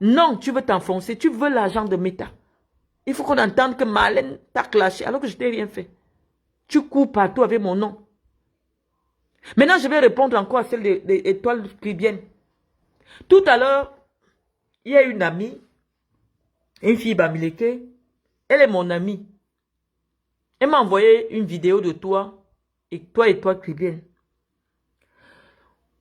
Non, tu veux t'enfoncer, tu veux l'argent de Meta. Il faut qu'on entende que Marlène t'a clashé alors que je t'ai rien fait. Tu cours partout avec mon nom. Maintenant, je vais répondre encore à celle des étoiles caribéennes. Tout à l'heure, il y a une amie, une fille Bamileke, elle est mon amie. Elle m'a envoyé une vidéo de toi, étoile caribéenne,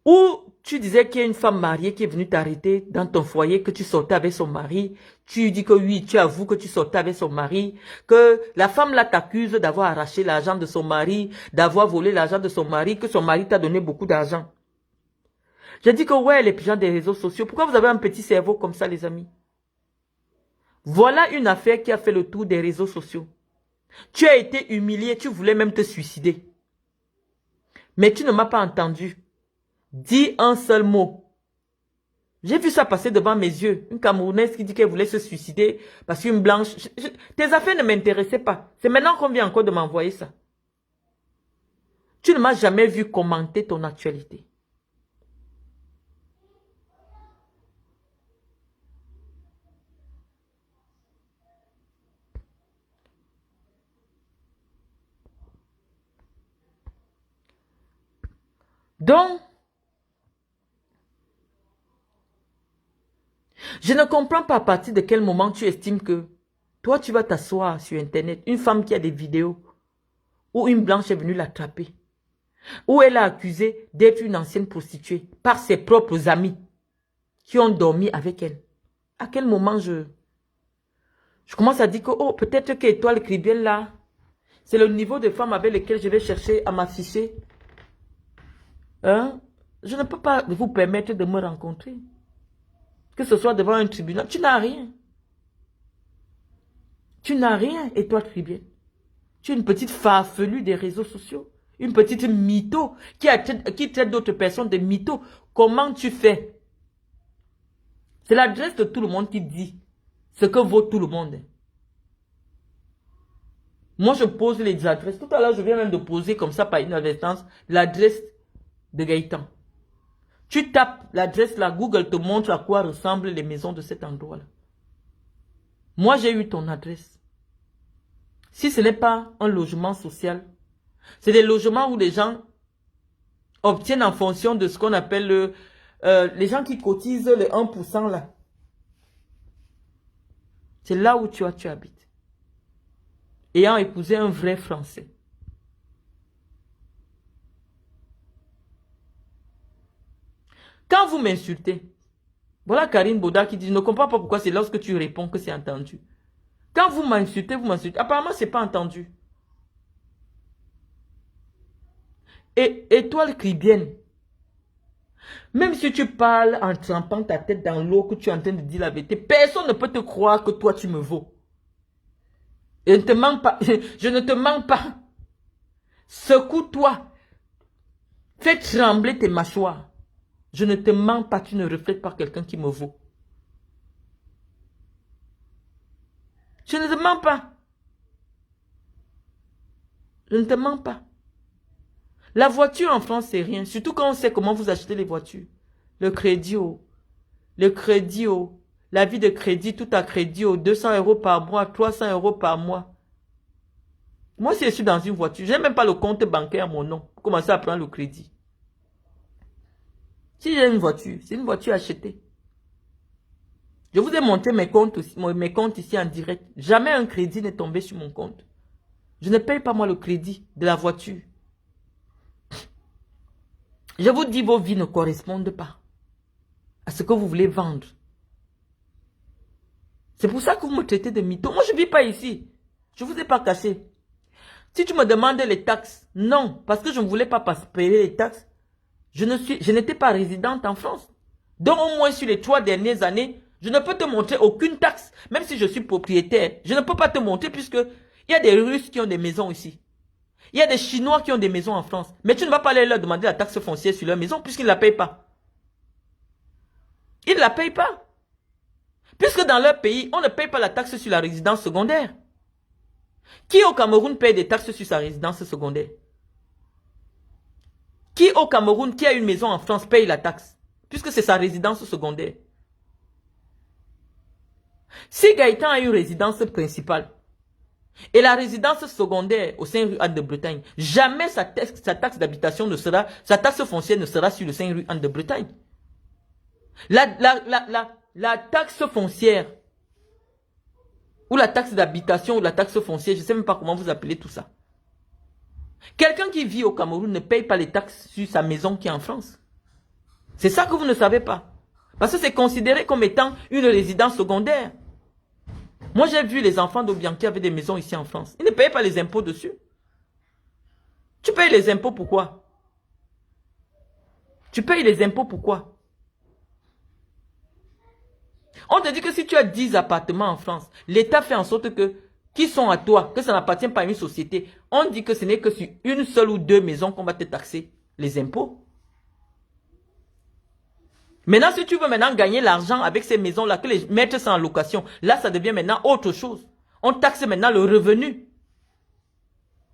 où tu disais qu'il y a une femme mariée qui est venue t'arrêter dans ton foyer, que tu sortais avec son mari. Tu dis que oui, tu avoues que tu sortais avec son mari, que la femme là t'accuse d'avoir arraché l'argent de son mari, d'avoir volé l'argent de son mari, que son mari t'a donné beaucoup d'argent. J'ai dit que ouais, les gens des réseaux sociaux, pourquoi vous avez un petit cerveau comme ça, les amis? Voilà une affaire qui a fait le tour des réseaux sociaux. Tu as été humilié, tu voulais même te suicider. Mais tu ne m'as pas entendu. Dis un seul mot. J'ai vu ça passer devant mes yeux. Une Camerounaise qui dit qu'elle voulait se suicider parce qu'une blanche... Tes affaires ne m'intéressaient pas. C'est maintenant qu'on vient encore de m'envoyer ça. Tu ne m'as jamais vu commenter ton actualité. Donc, je ne comprends pas à partir de quel moment tu estimes que toi, tu vas t'asseoir sur Internet, une femme qui a des vidéos où une blanche est venue l'attraper, où elle a accusé d'être une ancienne prostituée par ses propres amis qui ont dormi avec elle. À quel moment je commence à dire que, oh, peut-être que Étoile Caribéenne là, c'est le niveau de femme avec lequel je vais chercher à m'afficher. Hein? Je ne peux pas vous permettre de me rencontrer. Que ce soit devant un tribunal. Tu n'as rien. Tu n'as rien, Étoile Caribéenne. Tu es une petite farfelue des réseaux sociaux. Une petite mytho qui traite d'autres personnes de mytho. Comment tu fais? C'est l'adresse de tout le monde qui dit ce que vaut tout le monde. Moi, je pose les adresses. Tout à l'heure, je viens même de poser comme ça par inadvertance l'adresse de Gaëtan. Tu tapes l'adresse là, Google te montre à quoi ressemblent les maisons de cet endroit-là. Moi, j'ai eu ton adresse. Si ce n'est pas un logement social, c'est des logements où les gens obtiennent en fonction de ce qu'on appelle les gens qui cotisent les 1% là. C'est là où tu habites. Ayant épousé un vrai Français. Quand vous m'insultez, voilà Karine Boda qui dit, je ne comprends pas pourquoi c'est lorsque tu réponds que c'est entendu. Quand vous m'insultez, vous m'insultez. Apparemment, c'est pas entendu. Et étoile cribienne, même si tu parles en trempant ta tête dans l'eau, que tu es en train de dire la vérité, personne ne peut te croire que toi tu me vaux. Je ne te mens pas. Je ne te mens pas. Secoue-toi. Fais trembler tes mâchoires. Je ne te mens pas, tu ne reflètes pas quelqu'un qui me vaut. Je ne te mens pas. Je ne te mens pas. La voiture en France, c'est rien. Surtout quand on sait comment vous achetez les voitures. Le crédit, oh. Le crédit, oh. La vie de crédit, tout à crédit, oh. 200 € par mois, 300 € par mois. Moi, si je suis dans une voiture, je n'ai même pas le compte bancaire à mon nom pour commencer à prendre le crédit. Si j'ai une voiture, c'est une voiture achetée. Je vous ai montré mes comptes ici en direct. Jamais un crédit n'est tombé sur mon compte. Je ne paye pas moi le crédit de la voiture. Je vous dis, vos vies ne correspondent pas à ce que vous voulez vendre. C'est pour ça que vous me traitez de mytho. Moi, je ne vis pas ici. Je ne vous ai pas caché. Si tu me demandes les taxes, non, parce que je ne voulais pas payer les taxes. Je n'étais pas résidente en France. Donc au moins sur les 3 dernières années, je ne peux te montrer aucune taxe. Même si je suis propriétaire, je ne peux pas te montrer puisque il y a des Russes qui ont des maisons ici. Il y a des Chinois qui ont des maisons en France. Mais tu ne vas pas aller leur demander la taxe foncière sur leur maison puisqu'ils ne la payent pas. Ils ne la payent pas. Puisque dans leur pays, on ne paye pas la taxe sur la résidence secondaire. Qui au Cameroun paye des taxes sur sa résidence secondaire? Qui au Cameroun, qui a une maison en France, paye la taxe? Puisque c'est sa résidence secondaire. Si Gaëtan a une résidence principale et la résidence secondaire au Saint-Rue Anne de Bretagne, jamais sa taxe d'habitation ne sera, sa taxe foncière ne sera sur le Saint-Rue Anne de Bretagne. La taxe foncière ou la taxe d'habitation ou la taxe foncière, je ne sais même pas comment vous appelez tout ça. Quelqu'un qui vit au Cameroun ne paye pas les taxes sur sa maison qui est en France. C'est ça que vous ne savez pas. Parce que c'est considéré comme étant une résidence secondaire. Moi, j'ai vu les enfants d'Obiang qui avaient des maisons ici en France. Ils ne payaient pas les impôts dessus. Tu payes les impôts pourquoi? Tu payes les impôts pourquoi? On te dit que si tu as 10 appartements en France, l'État fait en sorte que, qui sont à toi, que ça n'appartient pas à une société. On dit que ce n'est que sur une seule ou 2 maisons qu'on va te taxer les impôts. Maintenant, si tu veux maintenant gagner l'argent avec ces maisons-là, que les mettre ça en location, là, ça devient maintenant autre chose. On taxe maintenant le revenu.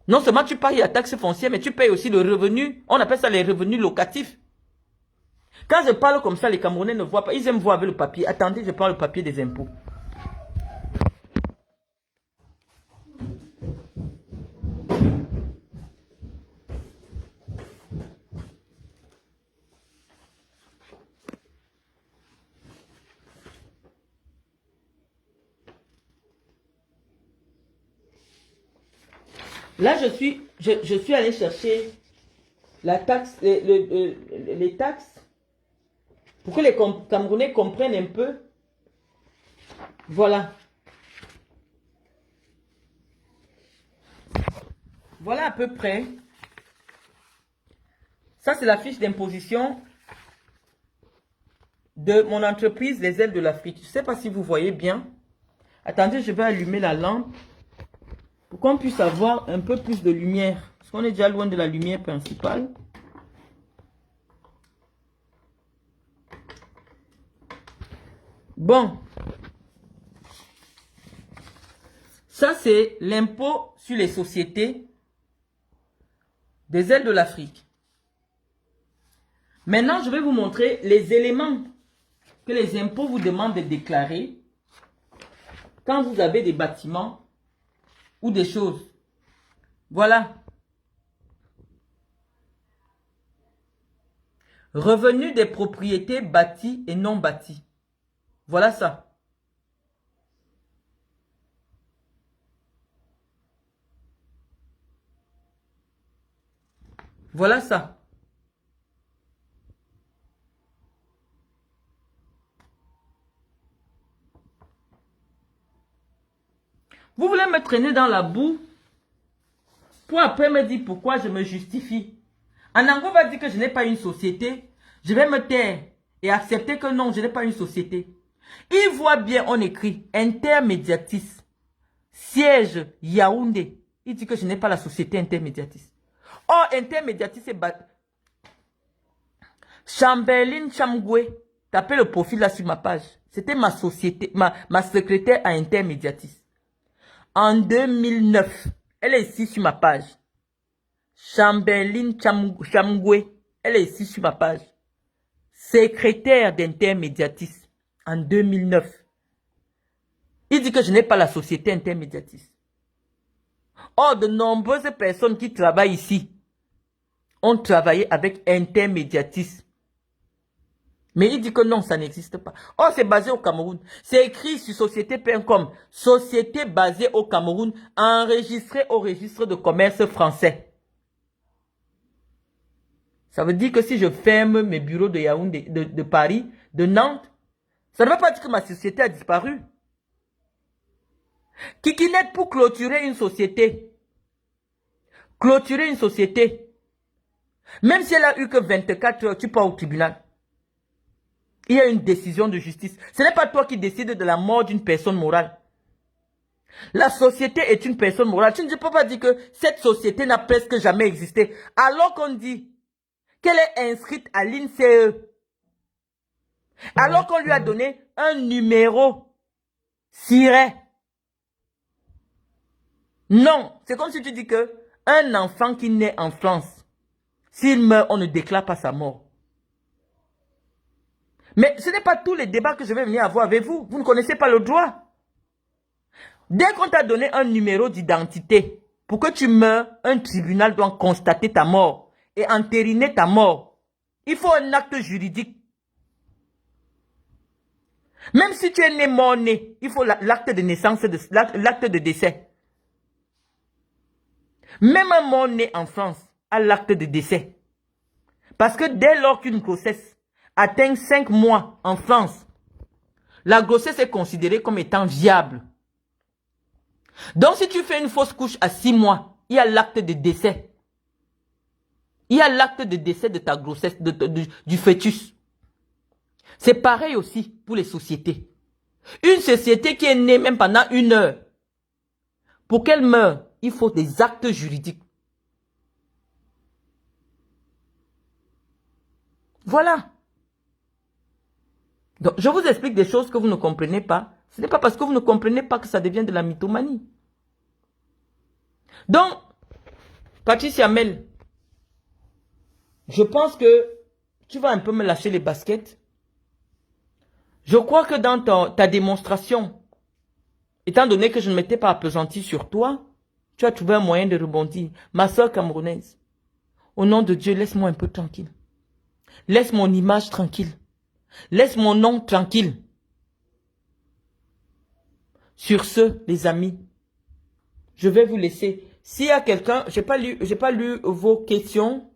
Non seulement tu payes la taxe foncière, mais tu payes aussi le revenu. On appelle ça les revenus locatifs. Quand je parle comme ça, les Camerounais ne voient pas. Ils aiment voir avec le papier. Attendez, je prends le papier des impôts. Là, je suis allé chercher la taxe, les taxes pour que les Camerounais comprennent un peu. Voilà. Voilà à peu près. Ça, c'est la fiche d'imposition de mon entreprise Les Ailes de l'Afrique. Je ne sais pas si vous voyez bien. Attendez, je vais allumer la lampe pour qu'on puisse avoir un peu plus de lumière. Parce qu'on est déjà loin de la lumière principale. Bon. Ça, c'est l'impôt sur les sociétés des Ailes de l'Afrique. Maintenant, je vais vous montrer les éléments que les impôts vous demandent de déclarer quand vous avez des bâtiments ou des choses. Voilà. Revenus des propriétés bâties et non bâties. Voilà ça. Voilà ça. Vous voulez me traîner dans la boue pour après me dire pourquoi je me justifie. En anglais, on va dire que je n'ai pas une société. Je vais me taire et accepter que non, je n'ai pas une société. Il voit bien, on écrit Intermédiatis, siège Yaoundé. Il dit que je n'ai pas la société Intermédiatis. Or, Intermédiatis, c'est Chamberlain Chamgoué. Tapez le profil là sur ma page. C'était ma société, ma secrétaire à Intermédiatis. En 2009, elle est ici sur ma page. Chamberlain Chamgoué. Elle est ici sur ma page. Secrétaire d'Intermédiatis en 2009. Il dit que je n'ai pas la société Intermédiatis. Or, de nombreuses personnes qui travaillent ici ont travaillé avec Intermédiatis. Mais il dit que non, ça n'existe pas. Or, c'est basé au Cameroun. C'est écrit sur société.com. Société basée au Cameroun, enregistrée au registre de commerce français. Ça veut dire que si je ferme mes bureaux de Yaoundé, de Paris, de Nantes, ça ne veut pas dire que ma société a disparu. Kikinet pour clôturer une société. Clôturer une société. Même si elle a eu que 24 heures, tu pars au tribunal. Il y a une décision de justice. Ce n'est pas toi qui décides de la mort d'une personne morale. La société est une personne morale. Tu ne peux pas dire que cette société n'a presque jamais existé. Alors qu'on dit qu'elle est inscrite à l'INSEE. Alors qu'on lui a donné un numéro siret. Non, c'est comme si tu dis que un enfant qui naît en France, s'il meurt, on ne déclare pas sa mort. Mais ce n'est pas tous les débats que je vais venir avoir avec vous. Vous ne connaissez pas le droit. Dès qu'on t'a donné un numéro d'identité, pour que tu meurs, un tribunal doit constater ta mort et entériner ta mort. Il faut un acte juridique. Même si tu es né mort-né, il faut l'acte de naissance, l'acte de décès. Même un mort-né en France a l'acte de décès. Parce que dès lors qu'une grossesse atteint 5 mois en France, la grossesse est considérée comme étant viable. Donc si tu fais une fausse couche à 6 mois, il y a l'acte de décès. Il y a l'acte de décès de ta grossesse, du fœtus. C'est pareil aussi pour les sociétés. Une société qui est née même pendant 1 heure, pour qu'elle meure, il faut des actes juridiques. Voilà. Donc, je vous explique des choses que vous ne comprenez pas. Ce n'est pas parce que vous ne comprenez pas que ça devient de la mythomanie. Donc, Patricia Mel, je pense que tu vas un peu me lâcher les baskets. Je crois que dans ta démonstration, étant donné que je ne m'étais pas appesanti sur toi, tu as trouvé un moyen de rebondir. Ma soeur camerounaise, au nom de Dieu, laisse-moi un peu tranquille. Laisse mon image tranquille. Laisse mon nom tranquille. Sur ce, les amis, je vais vous laisser. S'il y a quelqu'un, j'ai pas lu vos questions.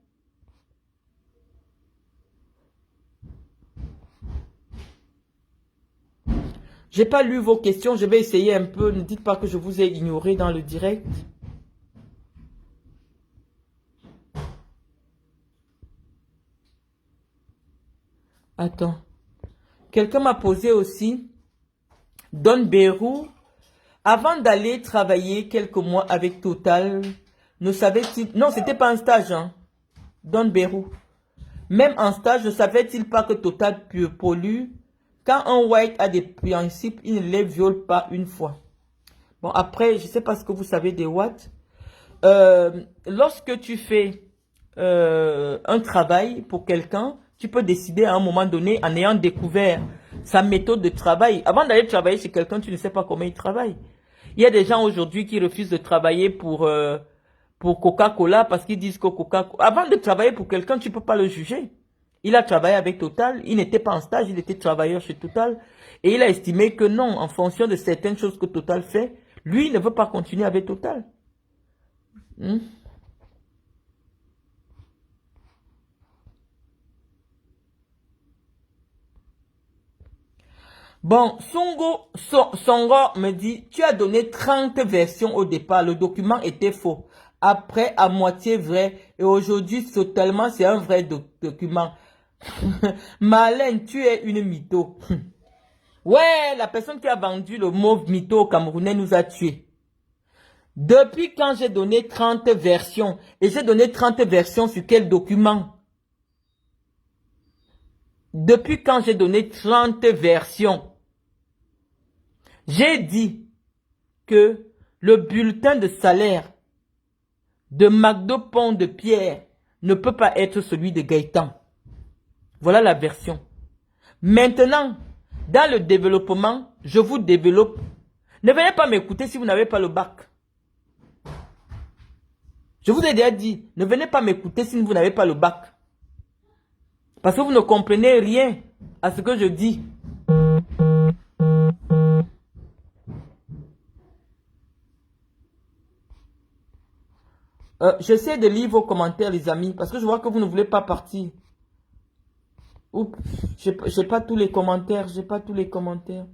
J'ai pas lu vos questions, je vais essayer un peu. Ne dites pas que je vous ai ignoré dans le direct. Attends. Quelqu'un m'a posé aussi. Don Bérou, avant d'aller travailler quelques mois avec Total, ne savait-il... Non, c'était pas un stage, hein. Don Bérou. Même en stage, ne savait-il pas que Total pollue? Quand un white a des principes, il ne les viole pas une fois. Bon, après, je ne sais pas ce que vous savez des watts. Lorsque tu fais un travail pour quelqu'un, tu peux décider à un moment donné, en ayant découvert sa méthode de travail. Avant d'aller travailler chez quelqu'un, tu ne sais pas comment il travaille. Il y a des gens aujourd'hui qui refusent de travailler pour Coca-Cola parce qu'ils disent que Coca-Cola... Avant de travailler pour quelqu'un, tu ne peux pas le juger. Il a travaillé avec Total, il n'était pas en stage, il était travailleur chez Total. Et il a estimé que non, en fonction de certaines choses que Total fait, lui, il ne veut pas continuer avec Total. Bon, Songo me dit, tu as donné 30 versions au départ. Le document était faux. Après, à moitié vrai. Et aujourd'hui, totalement, c'est un vrai document. Marlène, tu es une mytho. Ouais, la personne qui a vendu le mot mytho au Camerounais nous a tués. Depuis quand j'ai donné 30 versions? Et j'ai donné 30 versions sur quel document? Depuis quand j'ai donné 30 versions? J'ai dit que le bulletin de salaire de McDo Pont de Pierre ne peut pas être celui de Gaëtan. Voilà la version. Maintenant, dans le développement, je vous développe. Ne venez pas m'écouter si vous n'avez pas le bac. Je vous ai déjà dit, ne venez pas m'écouter si vous n'avez pas le bac. Parce que vous ne comprenez rien à ce que je dis. J'essaie de lire vos commentaires, les amis, parce que je vois que vous ne voulez pas partir. Oups, j'ai pas tous les commentaires, j'ai pas tous les commentaires.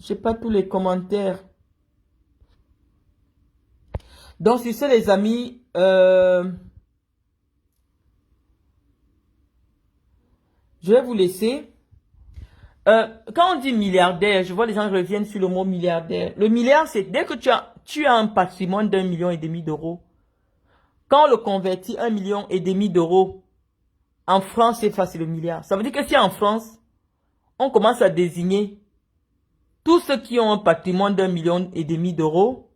J'ai pas tous les commentaires. Donc, sur ce, les amis, je vais vous laisser. Quand on dit milliardaire, je vois les gens reviennent sur le mot milliardaire. Le milliard, c'est dès que tu as un patrimoine d'1,5 million d'euros. Quand on le convertit 1,5 million d'euros, en France, c'est facile le milliard. Ça veut dire que si en France, on commence à désigner tous ceux qui ont un patrimoine d'1,5 million d'euros,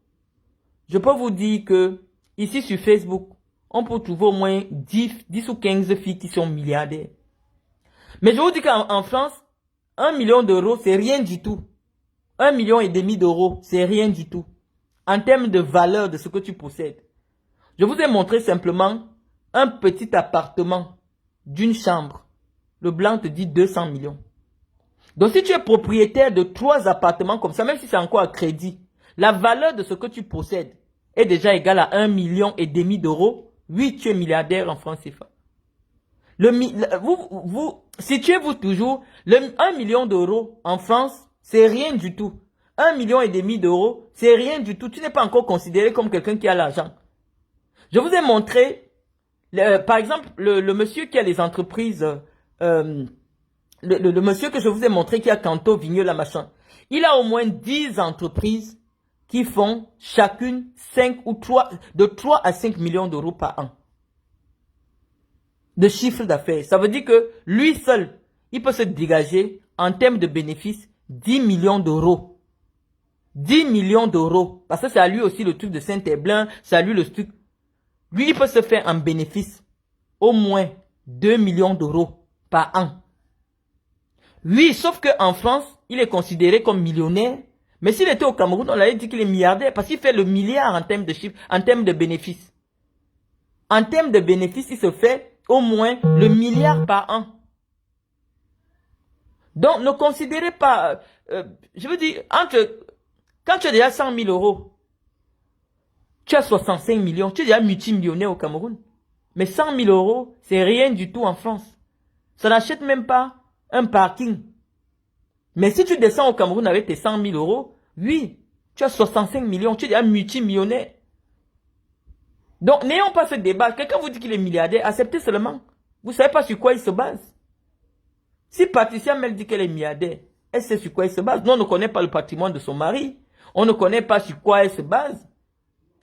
je peux vous dire que ici sur Facebook, on peut trouver au moins 10 ou 15 filles qui sont milliardaires. Mais je vous dis qu'en France, 1 million d'euros, c'est rien du tout. 1,5 million d'euros, c'est rien du tout. En termes de valeur de ce que tu possèdes. Je vous ai montré simplement un petit appartement d'une chambre. Le blanc te dit 200 millions. Donc si tu es propriétaire de 3 appartements comme ça, même si c'est encore à crédit, la valeur de ce que tu possèdes est déjà égale à 1,5 million d'euros. Oui, tu es milliardaire en France CFA. Situez-vous toujours, le 1 million d'euros en France, c'est rien du tout. 1,5 million d'euros, c'est rien du tout. Tu n'es pas encore considéré comme quelqu'un qui a l'argent. Je vous ai montré, par exemple, le monsieur qui a les entreprises, le monsieur que je vous ai montré qui a Canto, Vigneux, la machin. Il a au moins 10 entreprises qui font chacune 3 à 5 millions d'euros par an de chiffre d'affaires. Ça veut dire que lui seul, il peut se dégager en termes de bénéfices 10 millions d'euros. 10 millions d'euros. Parce que c'est à lui aussi le truc de Saint-Herblain, c'est à lui le truc. Lui, il peut se faire un bénéfice au moins 2 millions d'euros par an. Oui, sauf qu'en France, il est considéré comme millionnaire. Mais s'il était au Cameroun, on allait dire qu'il est milliardaire parce qu'il fait le milliard en termes de chiffres, en termes de bénéfices. En termes de bénéfices, il se fait au moins le milliard par an. Donc, ne considérez pas, je veux dire, quand tu as déjà 100 000 euros, tu as 65 millions, tu es déjà multimillionnaire au Cameroun. Mais 100 000 euros, c'est rien du tout en France. Ça n'achète même pas un parking. Mais si tu descends au Cameroun avec tes 100 000 euros, oui, tu as 65 millions, tu es déjà multimillionnaire. Donc, n'ayons pas ce débat. Quelqu'un vous dit qu'il est milliardaire, acceptez seulement. Vous ne savez pas sur quoi il se base. Si Patricia Mel dit qu'elle est milliardaire, elle sait sur quoi elle se base. Nous, on ne connaît pas le patrimoine de son mari. On ne connaît pas sur quoi elle se base.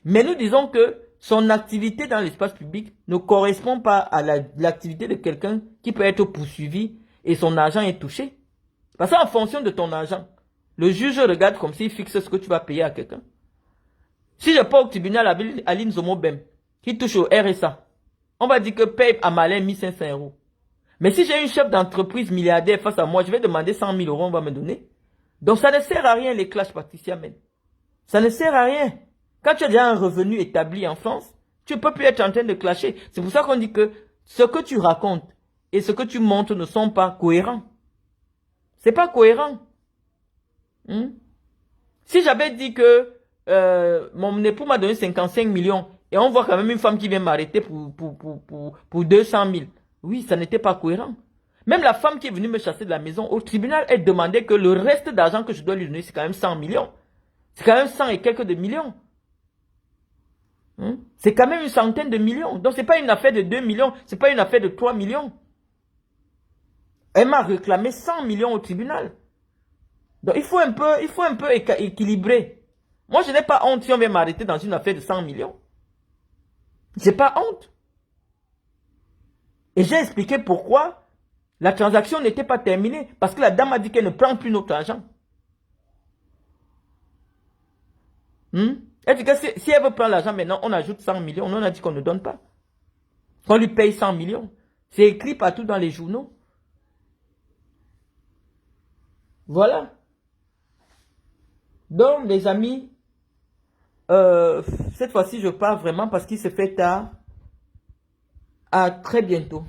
Mais nous disons que son activité dans l'espace public ne correspond pas à l'activité de quelqu'un qui peut être poursuivi et son argent est touché. Parce qu'en fonction de ton argent, le juge regarde comme s'il fixe ce que tu vas payer à quelqu'un. Si je pas au tribunal Aline Zomobem, qui touche au RSA, on va dire que paye à Malin 1500 euros. Mais si j'ai une chef d'entreprise milliardaire face à moi, je vais demander 100 000 euros, on va me donner. Donc ça ne sert à rien les clashs Patricia Men. Ça ne sert à rien. Quand tu as déjà un revenu établi en France, tu ne peux plus être en train de clasher. C'est pour ça qu'on dit que ce que tu racontes et ce que tu montres ne sont pas cohérents. C'est pas cohérent. Si j'avais dit que mon époux m'a donné 55 millions Et on voit quand même une femme qui vient m'arrêter pour 200 000. Oui, ça n'était pas cohérent. Même la femme qui est venue me chasser de la maison, au tribunal, elle demandait que le reste d'argent que je dois lui donner, c'est quand même 100 millions. C'est quand même 100 et quelques de millions. C'est quand même une centaine de millions. Donc, c'est pas une affaire de 2 millions, c'est pas une affaire de 3 millions. Elle m'a réclamé 100 millions au tribunal. Donc, il faut un peu équilibrer. Moi, je n'ai pas honte si on vient m'arrêter dans une affaire de 100 millions. J'ai pas honte. Et j'ai expliqué pourquoi la transaction n'était pas terminée. Parce que la dame a dit qu'elle ne prend plus notre argent. Elle dit que si elle veut prendre l'argent maintenant, on ajoute 100 millions. On a dit qu'on ne donne pas. On lui paye 100 millions. C'est écrit partout dans les journaux. Voilà. Donc, les amis, cette fois-ci, je pars vraiment parce qu'il se fait tard. À très bientôt.